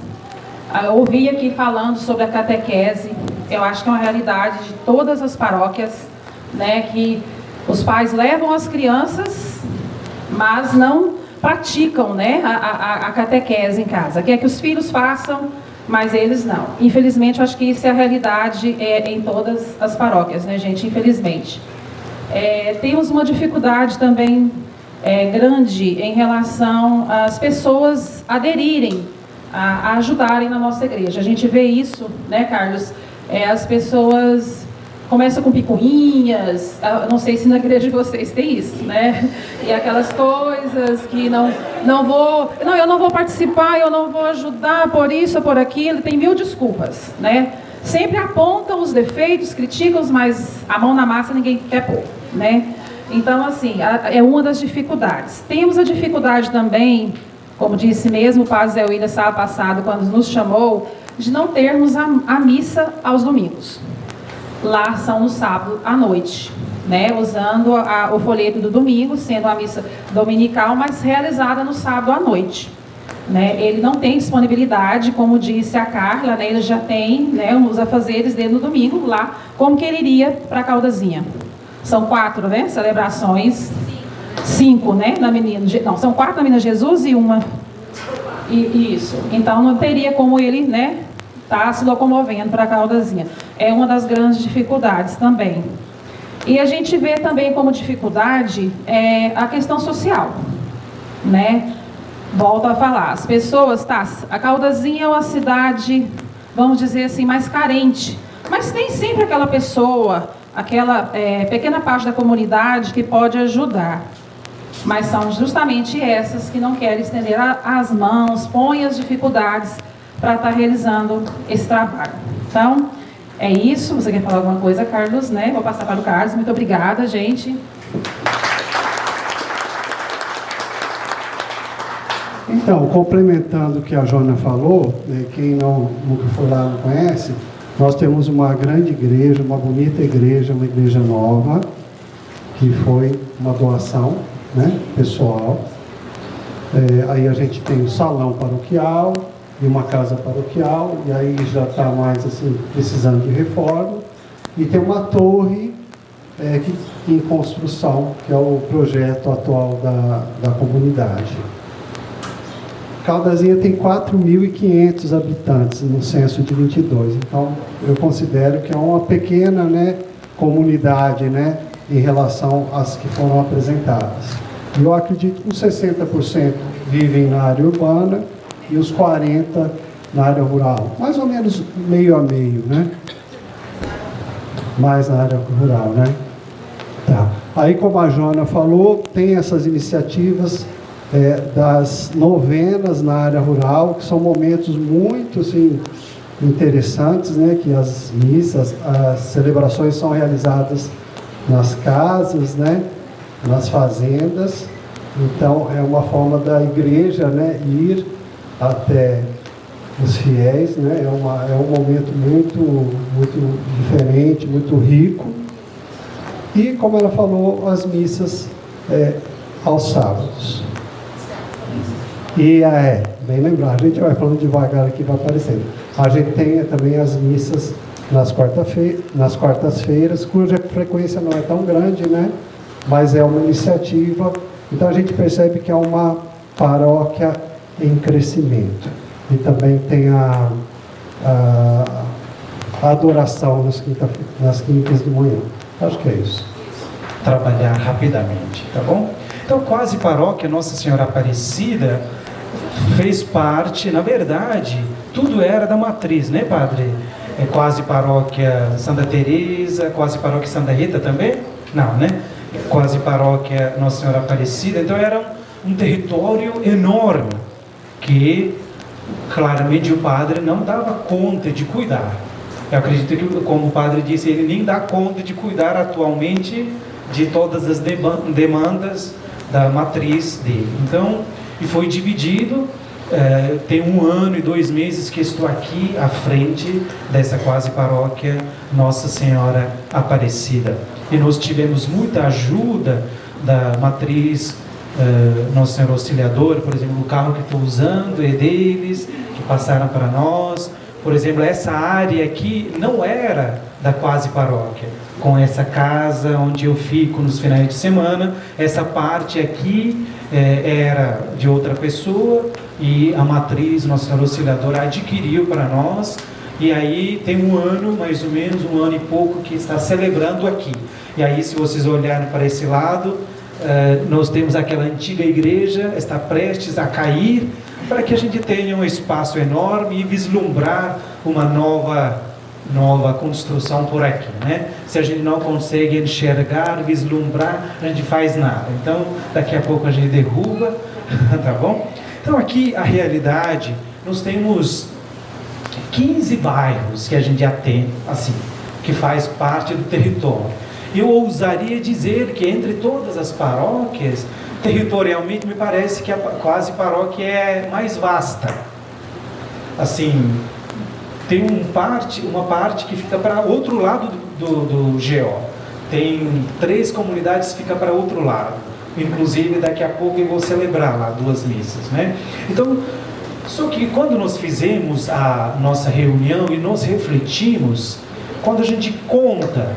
eu ouvi aqui falando sobre a catequese. Eu acho que é uma realidade de todas as paróquias, né, que os pais levam as crianças, mas não praticam, né, a catequese em casa. Quer que os filhos façam, mas eles não. Infelizmente, eu acho que isso é a realidade em todas as paróquias, né, gente? Infelizmente. Temos uma dificuldade também grande em relação às pessoas aderirem, a ajudarem na nossa igreja. A gente vê isso, né, Carlos? As pessoas começam com picuinhas, não sei se na igreja de vocês tem isso, né? E aquelas coisas que eu não vou participar, eu não vou ajudar por isso ou por aquilo, tem mil desculpas, né? Sempre apontam os defeitos, criticam, mas a mão na massa ninguém quer pôr, né? Então, assim, é uma das dificuldades. Temos a dificuldade também, como disse mesmo o padre Zé William sábado passado, quando nos chamou, de não termos a missa aos domingos. Lá são no sábado à noite, né? Usando o folheto do domingo, sendo a missa dominical, mas realizada no sábado à noite, né? Ele não tem disponibilidade, como disse a Carla, né? Ele já tem, né, os afazeres dele no domingo lá, como que ele iria para Caldazinha. São 4, né, celebrações. 5, né, na Menina... Não, são 4 na Menina Jesus e uma... Isso. Então, não teria como ele, né, tá se locomovendo para Caldazinha. É uma das grandes dificuldades também. E a gente vê também como dificuldade a questão social, né? Volto a falar, as pessoas, a Caldazinha é uma cidade, vamos dizer assim, mais carente, mas tem sempre aquela pessoa, aquela pequena parte da comunidade que pode ajudar. Mas são justamente essas que não querem estender as mãos, põem as dificuldades para estar realizando esse trabalho. Então, é isso. Você quer falar alguma coisa, Carlos? Né? Vou passar para o Carlos. Muito obrigada, gente. Então, complementando o que a Joana falou, né, quem nunca foi lá não conhece, nós temos uma grande igreja, uma bonita igreja, uma igreja nova, que foi uma doação, né, pessoal. Aí a gente tem um salão paroquial e uma casa paroquial, e aí já está mais assim, precisando de reforma. E tem uma torre em construção, que é o projeto atual da comunidade. Caldazinha tem 4.500 habitantes no censo de 22. Então, eu considero que é uma pequena, né, comunidade, né, em relação às que foram apresentadas. E eu acredito que os 60% vivem na área urbana e os 40% na área rural. Mais ou menos meio a meio, né? Mais na área rural, né? Tá. Aí, como a Joana falou, tem essas iniciativas das novenas na área rural, que são momentos muito, assim, interessantes, né? Que as missas, as celebrações são realizadas nas casas, né? Nas fazendas. Então, é uma forma da igreja, né, ir até os fiéis, né? É um momento muito diferente, muito rico. E, como ela falou, as missas aos sábados. E bem lembrado, a gente vai falando devagar aqui, vai aparecendo. A gente tem também as missas nas quartas-feiras, cuja frequência não é tão grande, né? Mas é uma iniciativa. Então a gente percebe que é uma paróquia em crescimento. E também tem a adoração nas quintas de manhã. Acho que é isso. Trabalhar rapidamente, tá bom? Então, quase paróquia Nossa Senhora Aparecida fez parte, na verdade, tudo era da matriz, né, padre? Quase paróquia Santa Teresa, quase paróquia Santa Rita também? Não, né? Quase paróquia Nossa Senhora Aparecida. Então era um território enorme que claramente o padre não dava conta de cuidar. Eu acredito que, como o padre disse, ele nem dá conta de cuidar atualmente de todas as demandas da matriz dele. Então, e foi dividido. Tem 1 ano e 2 meses que estou aqui à frente dessa quase paróquia Nossa Senhora Aparecida. E nós tivemos muita ajuda da matriz Nossa Senhora Auxiliadora. Por exemplo, o carro que estou usando é deles, que passaram para nós. Por exemplo, essa área aqui não era da quase paróquia, com essa casa onde eu fico nos finais de semana. Essa parte aqui era de outra pessoa e a matriz Nossa Senhora Auxiliadora adquiriu para nós. E aí tem 1 ano, mais ou menos, 1 ano e pouco que está celebrando aqui. E aí, se vocês olharem para esse lado, nós temos aquela antiga igreja, está prestes a cair, para que a gente tenha um espaço enorme e vislumbrar uma nova construção por aqui, né? Se a gente não consegue enxergar, vislumbrar, a gente faz nada. Então, daqui a pouco a gente derruba, tá bom? Então, aqui a realidade, nós temos 15 bairros que a gente atende, assim, que faz parte do território. Eu ousaria dizer que entre todas as paróquias, territorialmente me parece que a quase paróquia é mais vasta. Assim, tem uma parte que fica para outro lado do GO. Tem 3 comunidades que ficam para outro lado. Inclusive, daqui a pouco eu vou celebrar lá 2 missas, né? Então, só que quando nós fizemos a nossa reunião e nós refletimos, quando a gente conta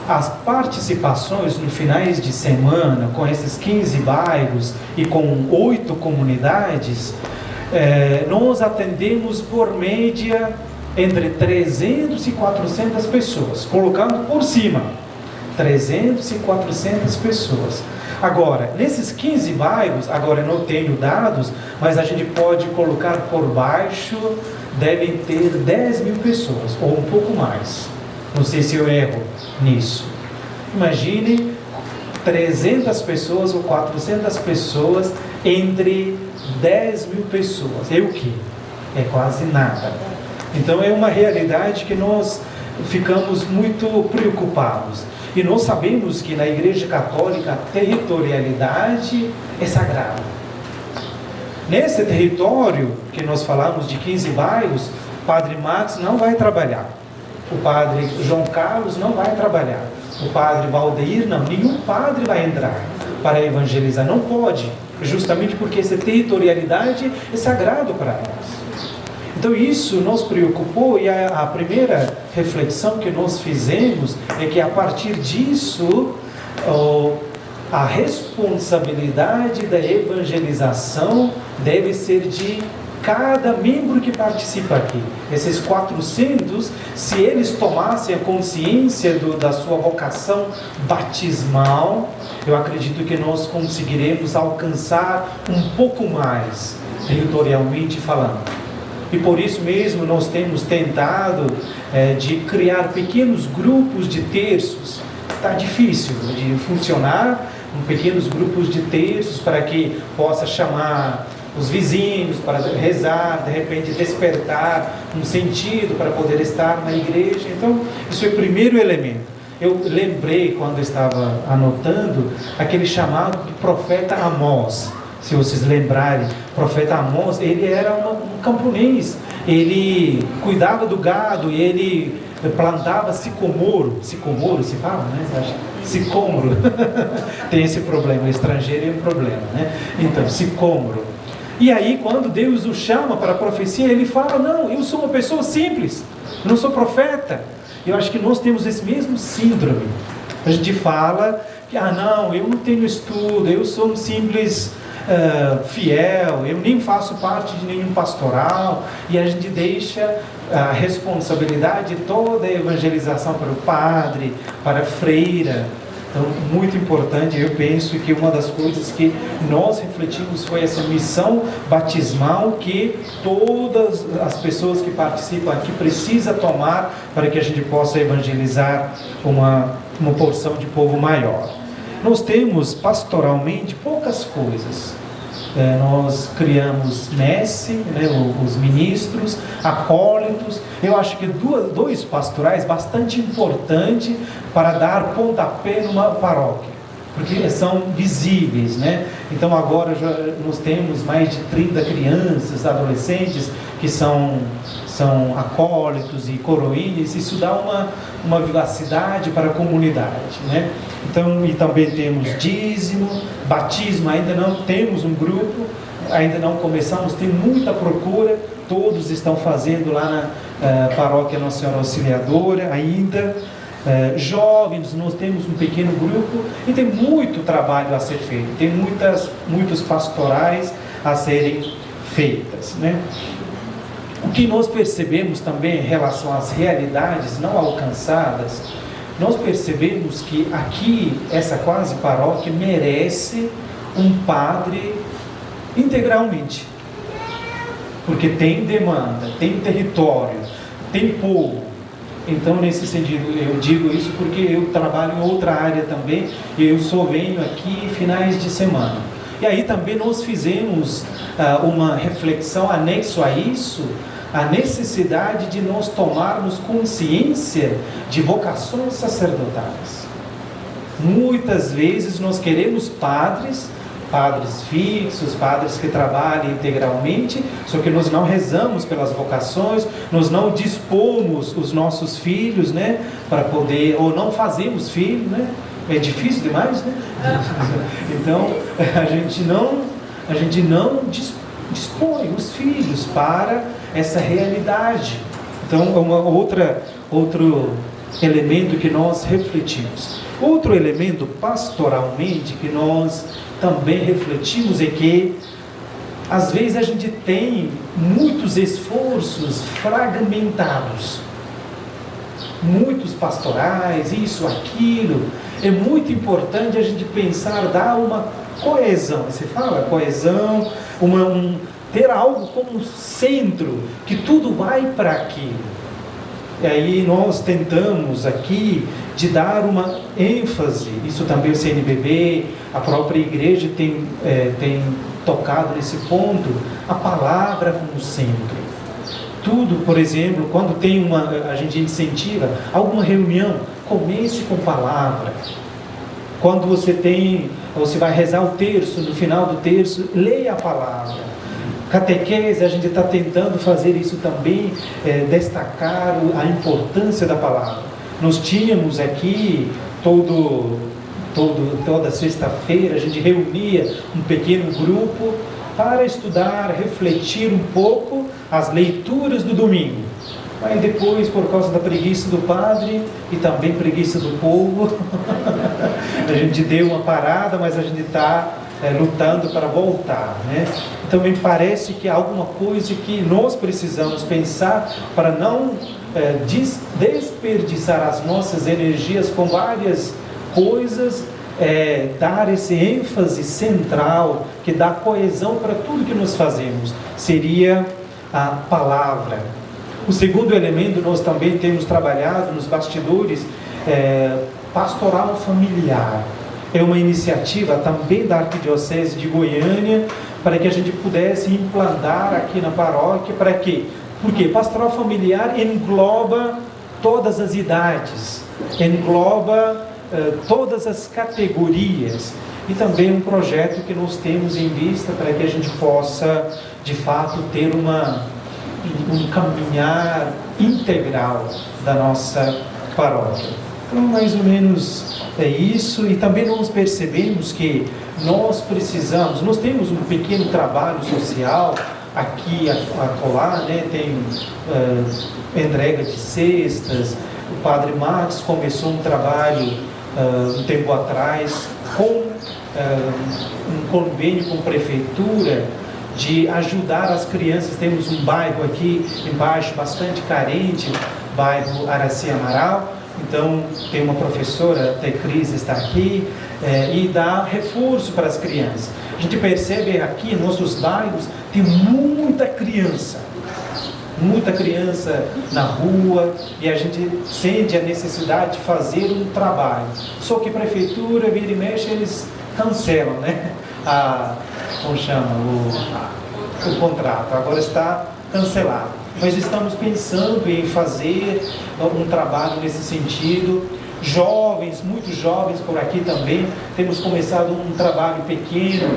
as participações no finais de semana, com esses 15 bairros e com 8 comunidades, nós atendemos por média entre 300 e 400 pessoas, colocando por cima, 300 e 400 pessoas. Agora, nesses 15 bairros, agora eu não tenho dados, mas a gente pode colocar por baixo, devem ter 10 mil pessoas, ou um pouco mais. Não sei se eu erro nisso. Imagine 300 pessoas ou 400 pessoas entre 10 mil pessoas. É o quê? É quase nada. Então é uma realidade que nós ficamos muito preocupados. E nós sabemos que na Igreja Católica a territorialidade é sagrada. Nesse território que nós falamos de 15 bairros, o Padre Max não vai trabalhar. O Padre João Carlos não vai trabalhar. O Padre Valdeir não. Nenhum padre vai entrar para evangelizar. Não pode. Justamente porque essa territorialidade é sagrado para nós. Então isso nos preocupou e a primeira reflexão que nós fizemos é que a partir disso a responsabilidade da evangelização deve ser de cada membro que participa aqui. Esses 400, se eles tomassem a consciência da sua vocação batismal, eu acredito que nós conseguiremos alcançar um pouco mais, territorialmente falando. E por isso mesmo nós temos tentado de criar pequenos grupos de terços. Está difícil de funcionar, pequenos grupos de terços para que possa chamar os vizinhos para rezar, de repente despertar um sentido para poder estar na igreja. Então, isso é o primeiro elemento. Eu lembrei, quando eu estava anotando, aquele chamado do profeta Amós. Se vocês lembrarem, o profeta Amós, ele era um camponês, ele cuidava do gado, ele plantava sicomoro se fala, né? Sicômoro, tem esse problema, o estrangeiro é um problema, né? Então, sicômoro. E aí, quando Deus o chama para a profecia, ele fala: não, eu sou uma pessoa simples, eu não sou profeta. Eu acho que nós temos esse mesmo síndrome. A gente fala que, não, eu não tenho estudo, eu sou um simples fiel, eu nem faço parte de nenhum pastoral, e a gente deixa a responsabilidade de toda a evangelização para o padre, para a freira. Então, muito importante, eu penso que uma das coisas que nós refletimos foi essa missão batismal que todas as pessoas que participam aqui precisam tomar para que a gente possa evangelizar uma porção de povo maior. Nós temos pastoralmente poucas coisas. Nós criamos messe, né, os ministros, acólitos. Eu acho que dois pastorais bastante importantes para dar pontapé numa paróquia, porque são visíveis, né? Então agora nós temos mais de 30 crianças, adolescentes que são acólitos e coroinhas. Isso dá uma vivacidade para a comunidade, né? Então, e também temos dízimo, batismo, ainda não temos um grupo, ainda não começamos, tem muita procura, todos estão fazendo lá na paróquia Nossa Senhora Auxiliadora ainda. Jovens, nós temos um pequeno grupo e tem muito trabalho a ser feito, tem muitos pastorais a serem feitas, né? O que nós percebemos também em relação às realidades não alcançadas, nós percebemos que aqui, essa quase paróquia merece um padre integralmente, porque tem demanda, tem território, tem povo. Então, nesse sentido, eu digo isso porque eu trabalho em outra área também, e eu só venho aqui finais de semana. E aí também nós fizemos uma reflexão anexo a isso, a necessidade de nós tomarmos consciência de vocações sacerdotais. Muitas vezes nós queremos padres fixos, padres que trabalhem integralmente, só que nós não rezamos pelas vocações, nós não dispomos os nossos filhos, né, para poder, ou não fazemos filho, né? É difícil demais, né? Então, a gente não dispõe os filhos para essa realidade. Então, outro elemento que nós refletimos. Outro elemento pastoralmente que nós também refletimos é que às vezes a gente tem muitos esforços fragmentados, muitos pastorais, isso, aquilo. É muito importante a gente pensar, dar uma coesão, você fala coesão, ter algo como centro, que tudo vai para aquilo. E aí nós tentamos aqui de dar uma ênfase, isso também o CNBB, a própria igreja tem tocado nesse ponto, a palavra como centro. Tudo, por exemplo, quando tem a gente incentiva alguma reunião, comece com palavra. Quando você vai rezar o terço, no final do terço, leia a palavra. Catequese, a gente está tentando fazer isso também, destacar a importância da palavra. Nós tínhamos aqui toda sexta-feira, a gente reunia um pequeno grupo para estudar, refletir um pouco as leituras do domingo. Aí depois, por causa da preguiça do padre e também preguiça do povo, A gente deu uma parada, mas a gente está lutando para voltar, né? Então me parece que há alguma coisa que nós precisamos pensar para não desperdiçar as nossas energias com várias coisas, dar esse ênfase central que dá coesão para tudo que nós fazemos, seria a palavra. O segundo elemento, nós também temos trabalhado nos bastidores, pastoral familiar. É uma iniciativa também da Arquidiocese de Goiânia, para que a gente pudesse implantar aqui na paróquia. Para quê? Porque pastoral familiar engloba todas as idades, engloba todas as categorias, e também um projeto que nós temos em vista para que a gente possa, de fato, ter um caminhar integral da nossa paróquia. Então, mais ou menos é isso. E também nós percebemos que nós temos um pequeno trabalho social aqui acolá, né? Tem entrega de cestas. O Padre Max começou um trabalho um tempo atrás com um convênio com a prefeitura de ajudar as crianças. Temos um bairro aqui embaixo bastante carente, bairro Araci Amaral. Então tem uma professora, a Cris está aqui, e dá reforço para as crianças. A gente percebe aqui em nossos bairros tem muita criança na rua, e a gente sente a necessidade de fazer um trabalho. Só que a prefeitura, vira e mexe, eles cancelam, né? Como chama? O contrato. Agora está cancelado. Mas estamos pensando em fazer um trabalho nesse sentido. Jovens, muitos jovens por aqui também. Temos começado um trabalho pequeno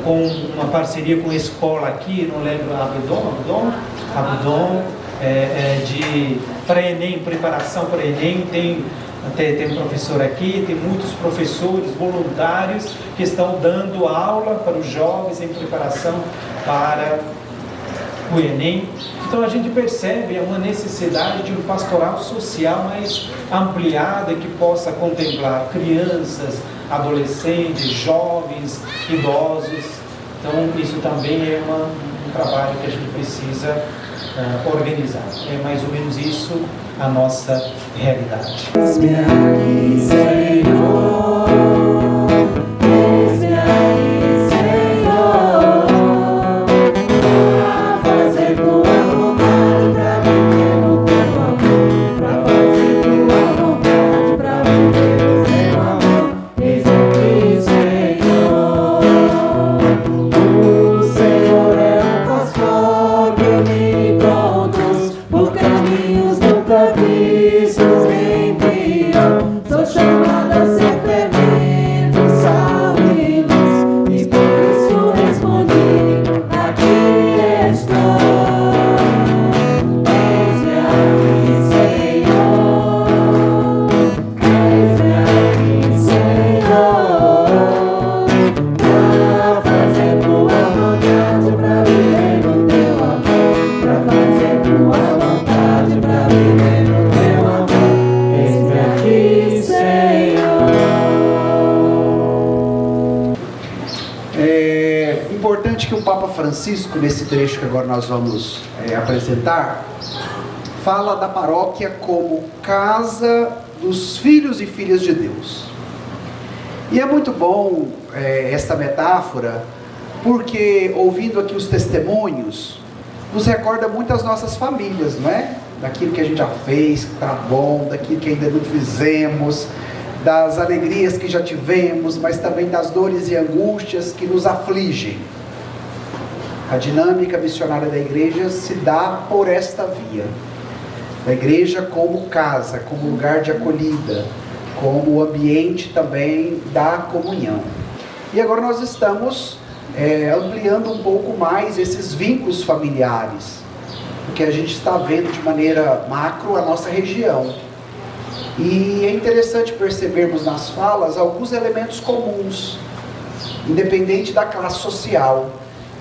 com uma parceria com a escola aqui, não lembro, Abdon, para Enem, preparação para Enem. Tem um professor aqui, tem muitos professores voluntários que estão dando aula para os jovens em preparação para o Enem. Então a gente percebe uma necessidade de um pastoral social mais ampliada, que possa contemplar crianças, adolescentes, jovens, idosos. Então isso também é um trabalho que a gente precisa organizar. É mais ou menos isso a nossa realidade. Eis-me aqui, Senhor. Eis-me aqui, Senhor. Pra fazer tua vontade, pra viver no teu amor. Pra fazer tua vontade, pra viver no teu amor. Eis-me aqui, Senhor. O Senhor é o pastor que me conduz por caminhos nunca vistos nem viam. Sou chamada a ser fermento, sal e luz, e por isso respondi: aqui estou. Eis-me aqui, Senhor. Eis-me aqui, Senhor. Pra fazer tua vontade, pra viver no teu amor. Pra fazer tua vontade, pra viver no teu amor. Eis-me aqui, Senhor. É importante que o Papa Francisco, nesse trecho que agora nós vamos apresentar, fala da paróquia como casa dos filhos e filhas de Deus. E é muito bom esta metáfora, porque ouvindo aqui os testemunhos, nos recorda muito as nossas famílias, não é? Daquilo que a gente já fez, que está bom, daquilo que ainda não fizemos, das alegrias que já tivemos, mas também das dores e angústias que nos afligem. A dinâmica missionária da igreja se dá por esta via. A igreja como casa, como lugar de acolhida, como ambiente também da comunhão. E agora nós estamos ampliando um pouco mais esses vínculos familiares, porque a gente está vendo de maneira macro a nossa região. E é interessante percebermos nas falas alguns elementos comuns, independente da classe social,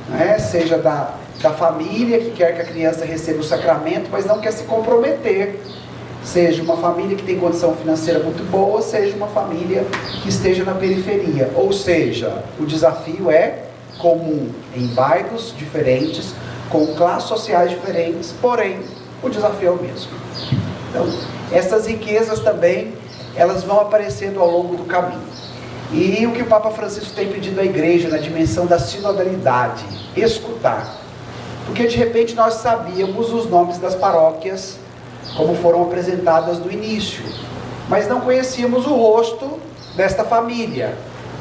né? Seja da família que quer que a criança receba o sacramento, mas não quer se comprometer, seja uma família que tem condição financeira muito boa, seja uma família que esteja na periferia. Ou seja, o desafio é comum em bairros diferentes, com classes sociais diferentes, porém, o desafio é o mesmo. Então, essas riquezas também, elas vão aparecendo ao longo do caminho. E o que o Papa Francisco tem pedido à igreja na dimensão da sinodalidade, escutar. Porque de repente nós sabíamos os nomes das paróquias, como foram apresentadas no início, mas não conhecíamos o rosto desta família,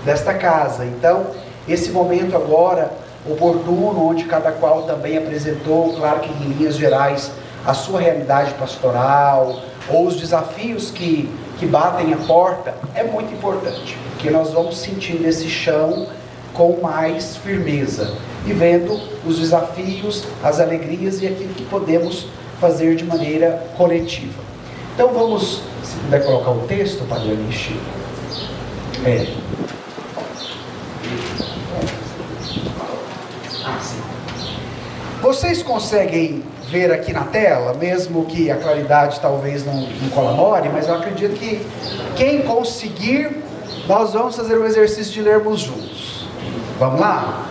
desta casa. Então, esse momento agora, oportuno, onde cada qual também apresentou, claro que em linhas gerais, a sua realidade pastoral, ou os desafios que batem a porta, é muito importante, porque nós vamos sentindo esse chão com mais firmeza, e vendo os desafios, as alegrias e aquilo que podemos fazer de maneira coletiva. Então vamos, se puder colocar o texto, Padre Anishi. Vocês conseguem ver aqui na tela, mesmo que a claridade talvez não colabore, mas eu acredito que quem conseguir, nós vamos fazer o exercício de lermos juntos. Vamos lá?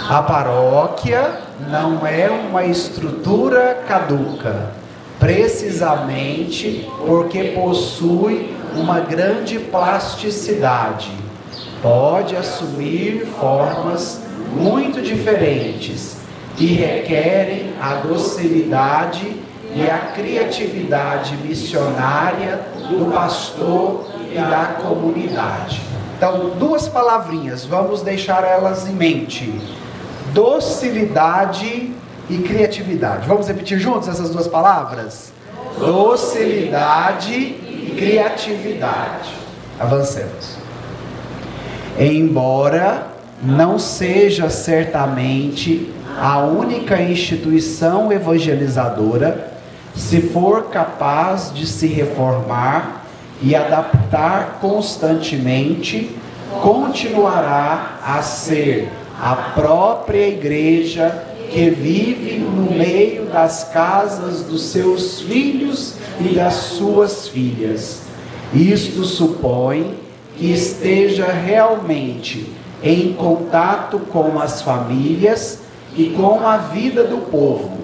A paróquia não é uma estrutura caduca, precisamente porque possui uma grande plasticidade. Pode assumir formas muito diferentes que requerem a docilidade e a criatividade missionária do pastor e da comunidade. Então, duas palavrinhas, vamos deixar elas em mente: docilidade e criatividade. Vamos repetir juntos essas duas palavras? Docilidade e criatividade. Avancemos. Embora não seja certamente a única instituição evangelizadora, se for capaz de se reformar e adaptar constantemente, continuará a ser a própria igreja que vive no meio das casas dos seus filhos e das suas filhas. Isto supõe que esteja realmente em contato com as famílias e com a vida do povo,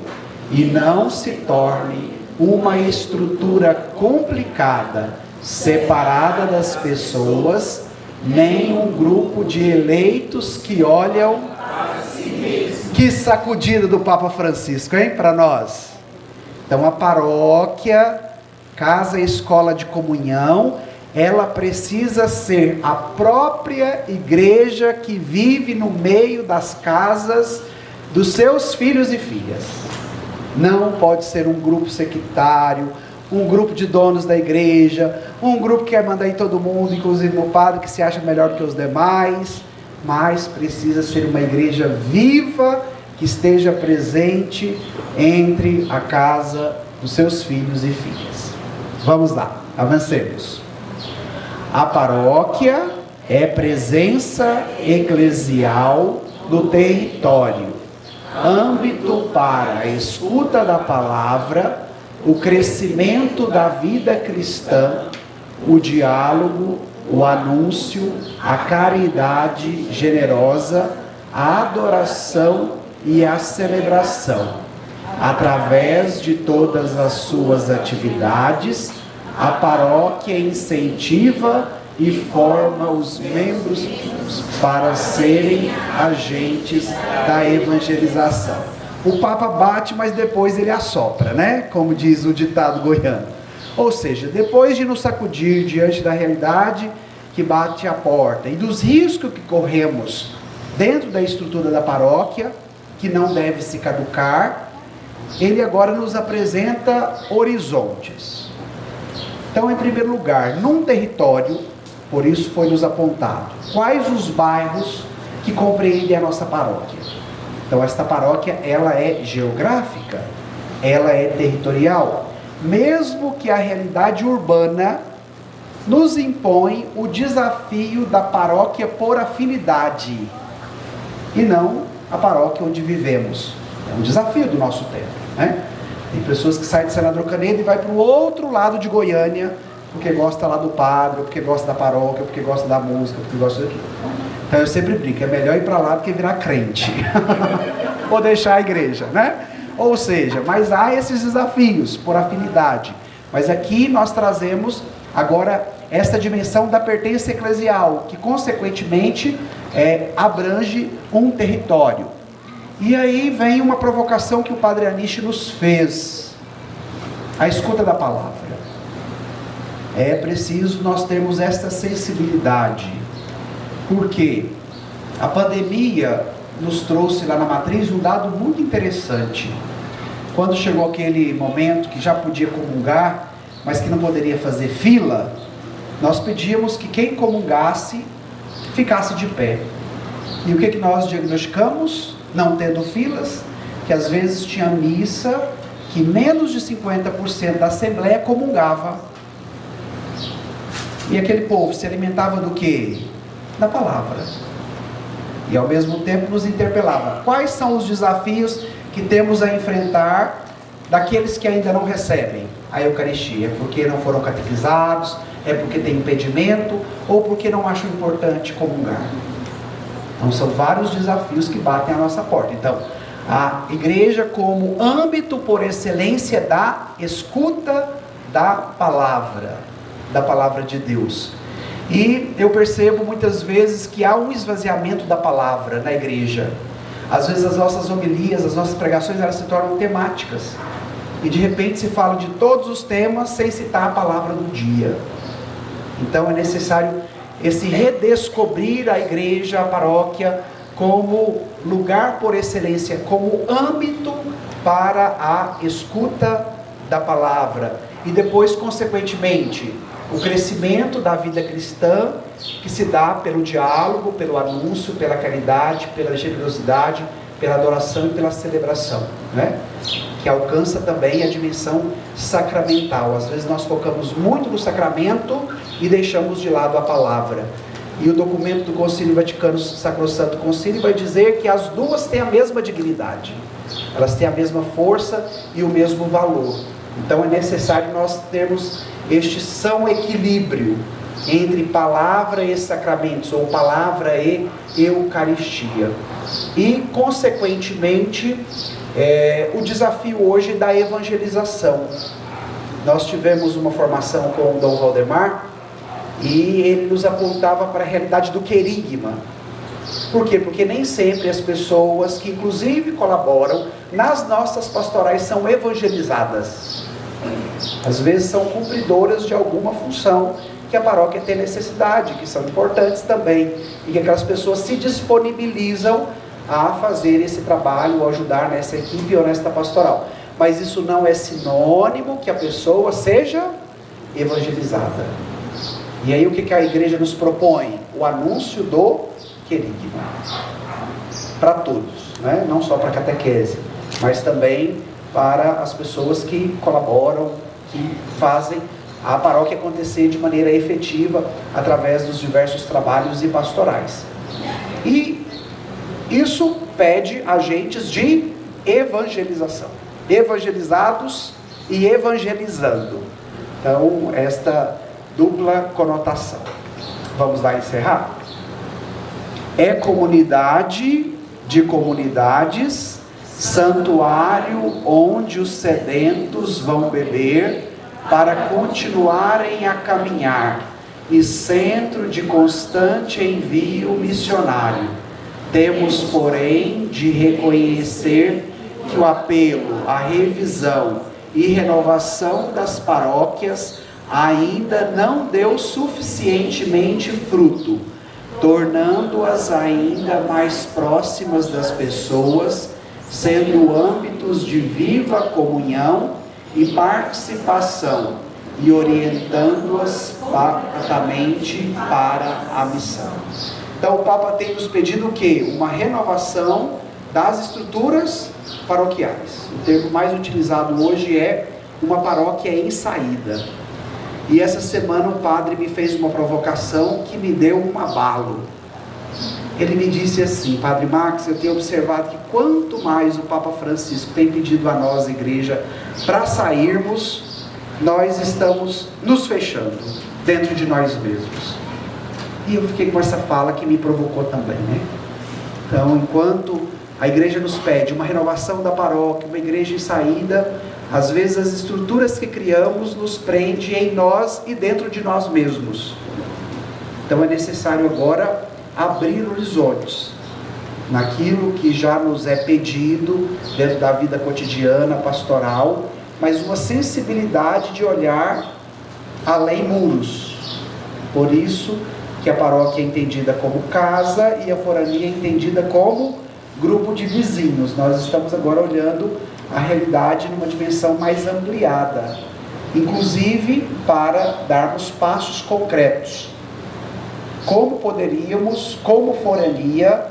e não se torne uma estrutura complicada, separada das pessoas, nem um grupo de eleitos que olham para si mesmo. Que sacudida do Papa Francisco, hein, para nós. Então a paróquia, casa e escola de comunhão, ela precisa ser a própria igreja que vive no meio das casas dos seus filhos e filhas. Não pode ser um grupo sectário, um grupo de donos da igreja, um grupo que quer mandar em todo mundo, inclusive no padre, que se acha melhor que os demais, mas precisa ser uma igreja viva, que esteja presente entre a casa dos seus filhos e filhas. Vamos lá, avancemos. A paróquia é presença eclesial no território, âmbito para a escuta da palavra, o crescimento da vida cristã, o diálogo, o anúncio, a caridade generosa, a adoração e a celebração. Através de todas as suas atividades, a paróquia incentiva e forma os membros para serem agentes da evangelização. O Papa bate, mas depois ele assopra, né? Como diz o ditado goiano. Ou seja, depois de nos sacudir diante da realidade que bate à porta e dos riscos que corremos dentro da estrutura da paróquia, que não deve se caducar, ele agora nos apresenta horizontes. Então, em primeiro lugar, num território, por isso foi nos apontado, quais os bairros que compreendem a nossa paróquia. Então, esta paróquia, ela é geográfica, ela é territorial, mesmo que a realidade urbana nos impõe o desafio da paróquia por afinidade, e não a paróquia onde vivemos. É um desafio do nosso tempo, né? Tem pessoas que saem de Senador Canedo e vai para o outro lado de Goiânia, porque gosta lá do padre, ou porque gosta da paróquia, ou porque gosta da música, ou porque gosta daquilo. Então eu sempre brinco, é melhor ir para lá do que virar crente. Ou deixar a igreja, né? Ou seja, mas há esses desafios por afinidade. Mas aqui nós trazemos agora esta dimensão da pertença eclesial, que consequentemente abrange um território. E aí vem uma provocação que o Padre Anish nos fez: a escuta da palavra. É preciso nós termos esta sensibilidade, porque a pandemia nos trouxe lá na matriz um dado muito interessante. Quando chegou aquele momento que já podia comungar, mas que não poderia fazer fila, nós pedíamos que quem comungasse ficasse de pé. E o que nós diagnosticamos? Não tendo filas, que às vezes tinha missa que menos de 50% da assembleia comungava. E aquele povo se alimentava do quê? Da palavra. E ao mesmo tempo nos interpelava: quais são os desafios que temos a enfrentar daqueles que ainda não recebem a Eucaristia? É porque não foram catequizados? É porque tem impedimento? Ou porque não acham importante comungar? Então são vários desafios que batem à nossa porta. Então, a igreja como âmbito por excelência da escuta da palavra de Deus. E eu percebo muitas vezes que há um esvaziamento da palavra na igreja. Às vezes as nossas homilias, as nossas pregações, elas se tornam temáticas. E de repente se fala de todos os temas sem citar a palavra do dia. Então é necessário esse redescobrir a igreja, a paróquia, como lugar por excelência, como âmbito para a escuta da palavra. E depois, consequentemente, o crescimento da vida cristã, que se dá pelo diálogo, pelo anúncio, pela caridade, pela generosidade, pela adoração e pela celebração, né? Que alcança também a dimensão sacramental. Às vezes nós focamos muito no sacramento e deixamos de lado a palavra. E o documento do Concílio Vaticano, Sacrosanto Concílio, vai dizer que as duas têm a mesma dignidade. Elas têm a mesma força e o mesmo valor. Então é necessário nós termos este são equilíbrio entre palavra e sacramentos, ou palavra e Eucaristia. E, consequentemente, o desafio hoje da evangelização. Nós tivemos uma formação com o Dom Valdemar, e ele nos apontava para a realidade do querigma. Por quê? Porque nem sempre as pessoas que inclusive colaboram nas nossas pastorais são evangelizadas. Às vezes são cumpridoras de alguma função que a paróquia tem necessidade, que são importantes também, e que aquelas pessoas se disponibilizam a fazer esse trabalho, ou ajudar nessa equipe ou nesta pastoral. Mas isso não é sinônimo que a pessoa seja evangelizada. E aí o que a igreja nos propõe? O anúncio do querigma. Para todos, né? Não só para a catequese, mas também para as pessoas que colaboram, que fazem a paróquia acontecer de maneira efetiva através dos diversos trabalhos e pastorais. E isso pede agentes de evangelização, evangelizados e evangelizando. Então, esta dupla conotação. Vamos lá encerrar? É comunidade de comunidades, santuário onde os sedentos vão beber para continuarem a caminhar, e centro de constante envio missionário. Temos, porém, de reconhecer que o apelo à revisão e renovação das paróquias ainda não deu suficientemente fruto, tornando-as ainda mais próximas das pessoas, sendo âmbitos de viva comunhão e participação, e orientando-as patamente para a missão. Então o Papa tem nos pedido o quê? Uma renovação das estruturas paroquiais. O termo mais utilizado hoje é uma paróquia em saída. E essa semana o padre me fez uma provocação que me deu um abalo. ele me disse assim: Padre Max, eu tenho observado que quanto mais o Papa Francisco tem pedido a nós, igreja, para sairmos, nós estamos nos fechando dentro de nós mesmos. E eu fiquei com essa fala que me provocou também, né? Então, enquanto a igreja nos pede uma renovação da paróquia, uma igreja em saída, às vezes as estruturas que criamos nos prende em nós e dentro de nós mesmos. Então é necessário agora abrir os olhos naquilo que já nos é pedido dentro da vida cotidiana, pastoral, mas uma sensibilidade de olhar além muros. Por isso que a paróquia é entendida como casa e a forania é entendida como grupo de vizinhos. Nós estamos agora olhando a realidade numa dimensão mais ampliada, inclusive para darmos passos concretos. Como poderíamos, como forania,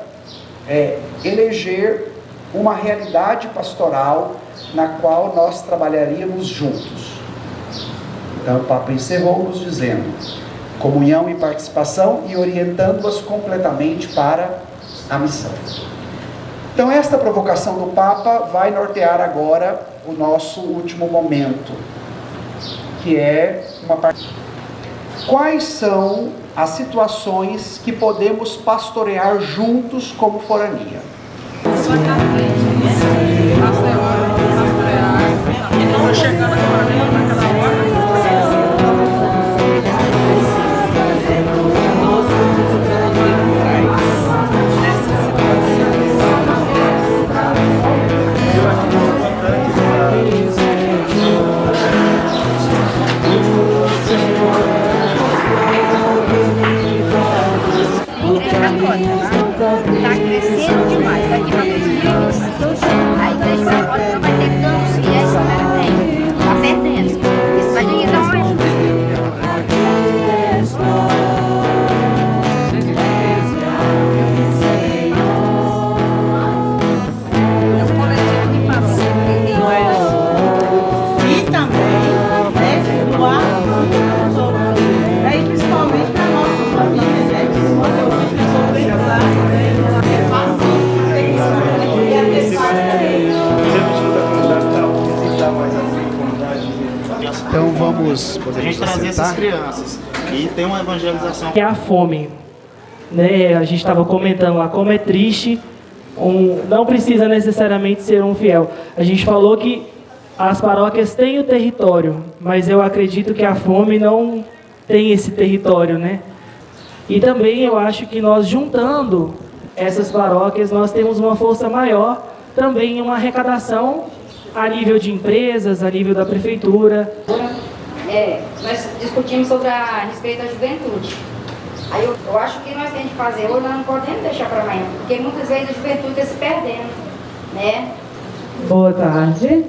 eleger uma realidade pastoral na qual nós trabalharíamos juntos. Então o Papa encerrou nos dizendo: comunhão e participação, e orientando-as completamente para a missão. Então esta provocação do Papa vai nortear agora o nosso último momento, que é uma parte. Quais são as situações que podemos pastorear juntos como forania? Está crescendo demais. Daqui para 2022, a igreja católica não vai ter tantos fiéis como ela tem. Está perdendo. Isso vai ter que dar uma ajuda. É um coletivo de paróquia. E também, né, doar uns aos outros. Aí, principalmente para a nossa família, né? Quando eu fui precisar, é fácil, tem que Então vamos a gente trazer essas crianças e ter uma evangelização. Que é a fome, né? A gente estava comentando lá como é triste. Não precisa necessariamente ser um fiel. A gente falou que as paróquias têm o território, mas eu acredito que a fome não tem esse território, né? E também eu acho que nós juntando essas paróquias, nós temos uma força maior, também uma arrecadação a nível de empresas, a nível da prefeitura. Nós discutimos sobre a respeito da juventude. Aí eu acho que nós temos que fazer hoje, nós não podemos deixar para amanhã, porque muitas vezes a juventude está se perdendo, né? Boa tarde.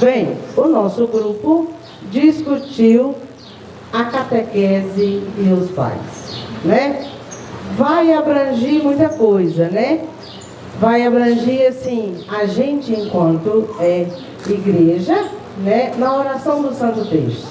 Bem, o nosso grupo discutiu a catequese e os pais, né? Vai abranger muita coisa, né? Vai abranger, assim, a gente enquanto igreja, né? Na oração do Santo Texto.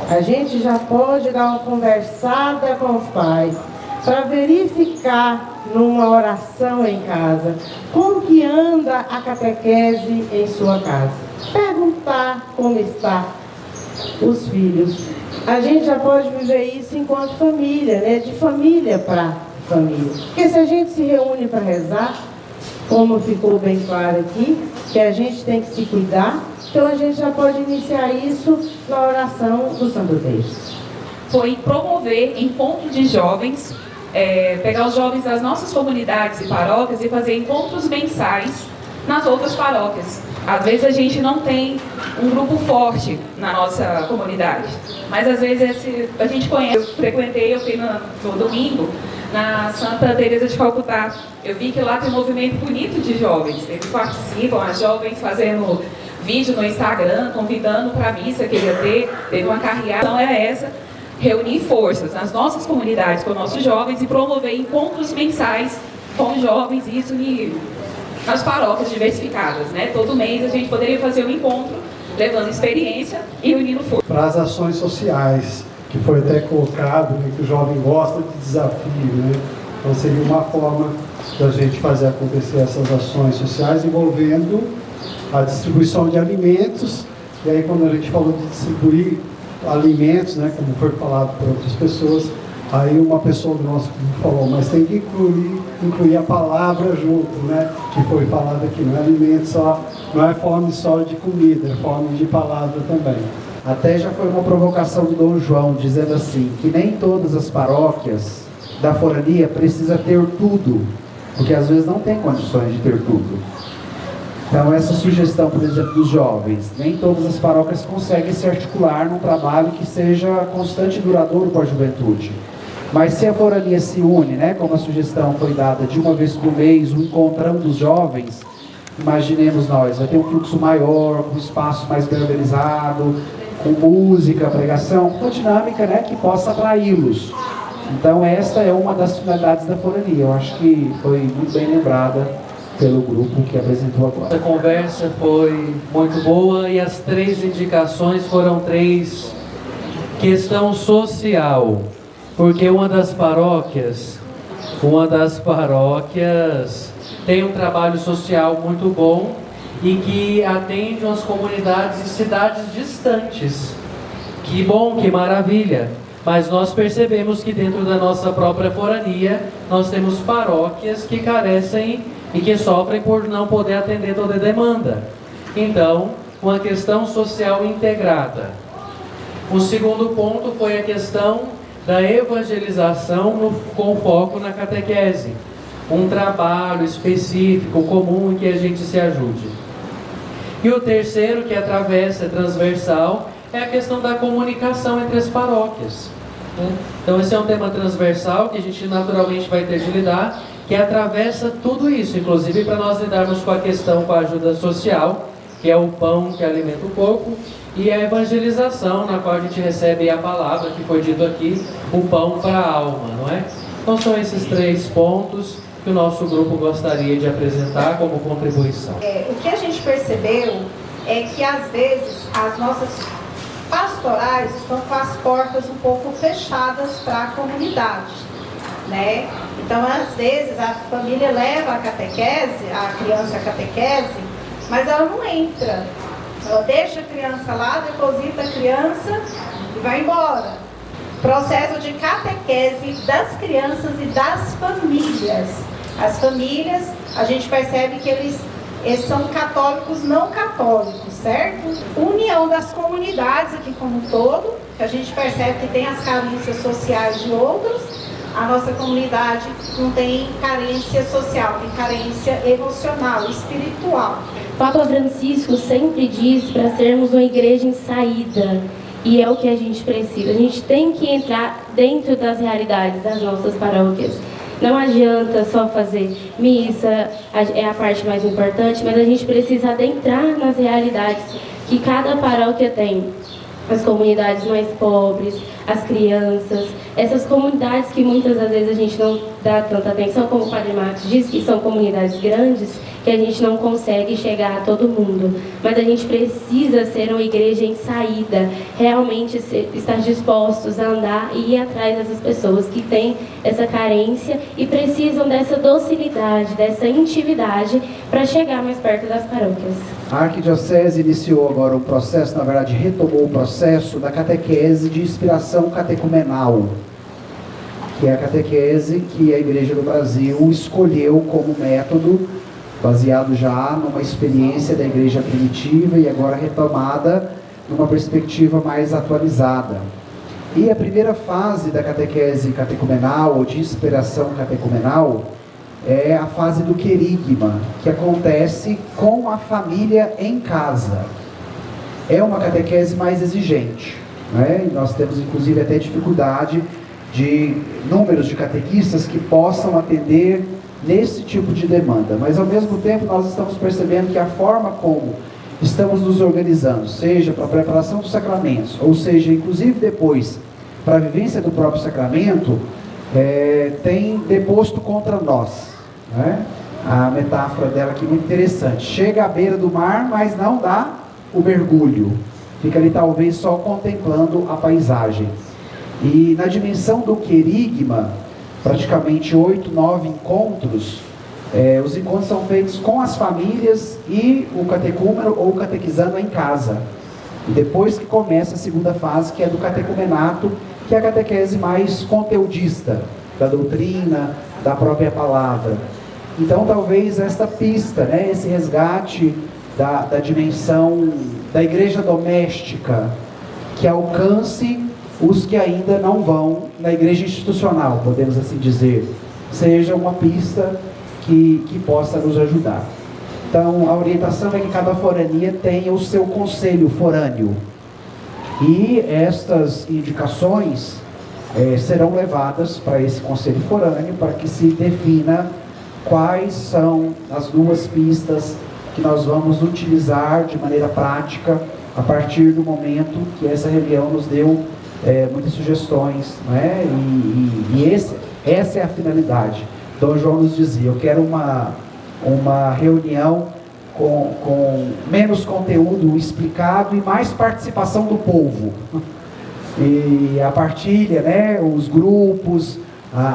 A gente já pode dar uma conversada com os pais para verificar numa oração em casa como que anda a catequese em sua casa. Perguntar como está os filhos. A gente já pode viver isso enquanto família, né? De família para família. Porque se a gente se reúne para rezar, como ficou bem claro aqui, que a gente tem que se cuidar, então a gente já pode iniciar isso na oração do Santo Texto. Foi promover encontros de jovens, pegar os jovens das nossas comunidades e paróquias e fazer encontros mensais nas outras paróquias. Às vezes a gente não tem um grupo forte na nossa comunidade, mas às vezes a gente conhece. Eu fui no domingo na Santa Teresa de Calcutá. Eu vi que lá tem um movimento bonito de jovens. Eles participam, as jovens fazendo vídeo no Instagram, convidando para a missa que ia ter. Teve uma carreata. Então é essa, reunir forças nas nossas comunidades com nossos jovens e promover encontros mensais com os jovens, isso nas paróquias diversificadas, né? Todo mês a gente poderia fazer um encontro, levando experiência e unindo força. Para as ações sociais, que foi até colocado, né, que o jovem gosta de desafio, né? Então seria uma forma da gente fazer acontecer essas ações sociais envolvendo a distribuição de alimentos. E aí quando a gente falou de distribuir alimentos, né, como foi falado por outras pessoas, aí uma pessoa do nosso grupo falou, mas tem que incluir a palavra junto, né, que foi falado aqui, não é alimento só, não é fome só de comida, é fome de palavra também. Até já foi uma provocação do Dom João, dizendo assim, que nem todas as paróquias da forania precisa ter tudo, porque às vezes não tem condições de ter tudo. Então essa sugestão, por exemplo, dos jovens, nem todas as paróquias conseguem se articular num trabalho que seja constante e duradouro com a juventude. Mas se a forania se une, né, como a sugestão foi dada de uma vez por mês, o encontrão dos jovens, imaginemos nós, vai ter um fluxo maior, com espaço mais bem organizado, com música, pregação, uma dinâmica, né, que possa atraí-los. Então esta é uma das finalidades da forania. Eu acho que foi muito bem lembrada pelo grupo que apresentou agora. A conversa foi muito boa e as 3 indicações foram 3 questão social, porque uma das paróquias tem um trabalho social muito bom e que atende umas comunidades e cidades distantes. Que bom, que maravilha! Mas nós percebemos que dentro da nossa própria forania, nós temos paróquias que carecem e que sofrem por não poder atender toda a demanda. Então, uma questão social integrada. O segundo ponto foi a questão da evangelização com foco na catequese. Um trabalho específico, comum, em que a gente se ajude. E o terceiro, que atravessa, é transversal, é a questão da comunicação entre as paróquias. Então esse é um tema transversal que a gente naturalmente vai ter de lidar, que atravessa tudo isso, inclusive para nós lidarmos com a questão com a ajuda social, que é o pão que alimenta o corpo, e a evangelização, na qual a gente recebe a palavra que foi dito aqui, o pão para a alma, não é? Então são esses 3 pontos que o nosso grupo gostaria de apresentar como contribuição. O que a gente percebeu é que às vezes as nossas pastorais estão com as portas um pouco fechadas para a comunidade, né? Então às vezes a família leva a catequese, a criança à catequese, mas ela não entra. Ela deixa a criança lá, deposita a criança e vai embora. Processo de catequese das crianças e das famílias. As famílias, a gente percebe que eles são católicos não católicos, certo? União das comunidades aqui como um todo, que a gente percebe que tem as carências sociais de outros. A nossa comunidade não tem carência social, tem carência emocional, espiritual. Papa Francisco sempre diz para sermos uma igreja em saída, e é o que a gente precisa. A gente tem que entrar dentro das realidades das nossas paróquias. Não adianta só fazer missa, é a parte mais importante, mas a gente precisa adentrar nas realidades que cada paróquia tem. As comunidades mais pobres, as crianças, essas comunidades que muitas das vezes a gente não dá tanta atenção, como o Padre Marcos diz, que são comunidades grandes, que a gente não consegue chegar a todo mundo. Mas a gente precisa ser uma igreja em saída, realmente estar dispostos a andar e ir atrás dessas pessoas que têm essa carência e precisam dessa docilidade, dessa intimidade para chegar mais perto das paróquias. A Arquidiocese iniciou agora o processo, na verdade retomou o processo da catequese de inspiração catecumenal, que é a catequese que a Igreja do Brasil escolheu como método, baseado já numa experiência da Igreja primitiva e agora retomada numa perspectiva mais atualizada. E a primeira fase da catequese catecumenal, ou de inspiração catecumenal, é a fase do querigma, que acontece com a família em casa. É uma catequese mais exigente, né? E nós temos inclusive até dificuldade de números de catequistas que possam atender nesse tipo de demanda, mas ao mesmo tempo nós estamos percebendo que a forma como estamos nos organizando, seja para a preparação dos sacramentos, ou seja, inclusive depois, para a vivência do próprio sacramento, tem deposto contra nós, né? A metáfora dela aqui é muito interessante. Chega à beira do mar, mas não dá o mergulho. Fica ali talvez só contemplando a paisagem. E na dimensão do querigma, praticamente 8, 9 encontros. Os encontros são feitos com as famílias e o catecúmeno ou catequizando em casa. E depois que começa a segunda fase, que é do catecumenato, que é a catequese mais conteudista, da doutrina, da própria palavra. Então talvez esta pista, né, esse resgate da dimensão da igreja doméstica, que alcance os que ainda não vão na igreja institucional, podemos assim dizer, seja uma pista que possa nos ajudar. Então, a orientação é que cada forania tenha o seu conselho forâneo. E estas indicações serão levadas para esse conselho forâneo, para que se defina quais são as 2 pistas que nós vamos utilizar de maneira prática a partir do momento que essa reunião nos deu muitas sugestões, não é? Essa é a finalidade. Dom João nos dizia: eu quero uma reunião com menos conteúdo explicado e mais participação do povo. E a partilha, né, os grupos,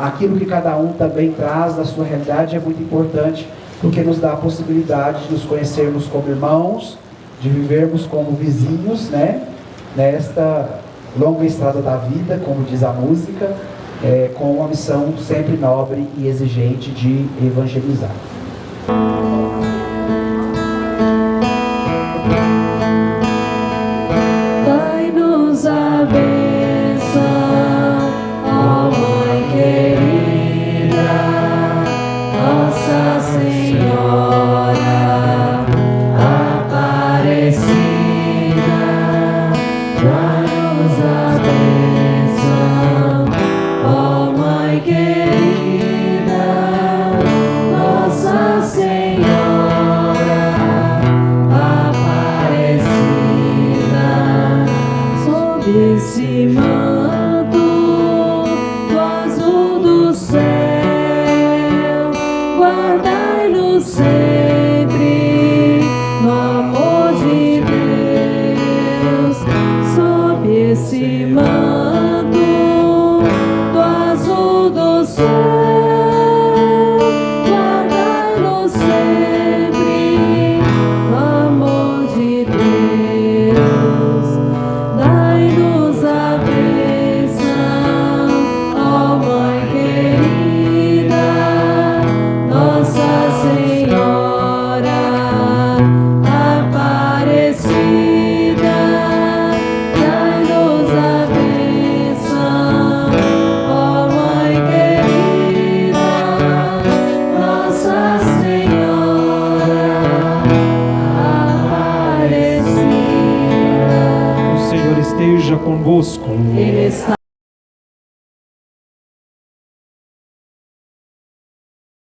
aquilo que cada um também traz da sua realidade é muito importante, porque nos dá a possibilidade de nos conhecermos como irmãos, de vivermos como vizinhos, né, nesta longa estrada da vida, como diz a música, com uma missão sempre nobre e exigente de evangelizar. Dai-nos a bênção, ó Mãe querida, Nossa Senhora Aparecida. Dai-nos a bênção, ó Mãe querida, Nossa Senhora Aparecida. Sob esse manto do azul do céu, guardai-nos sempre no amor de Deus. Sob esse manto do azul do céu, guardai-nos sempre no amor de Deus. Dai-nos a bênção, ó Mãe querida, Nossa Senhora Aparecida. Dai-nos a bênção, ó Mãe querida, Nossa Senhora Aparecida. O Senhor esteja convosco.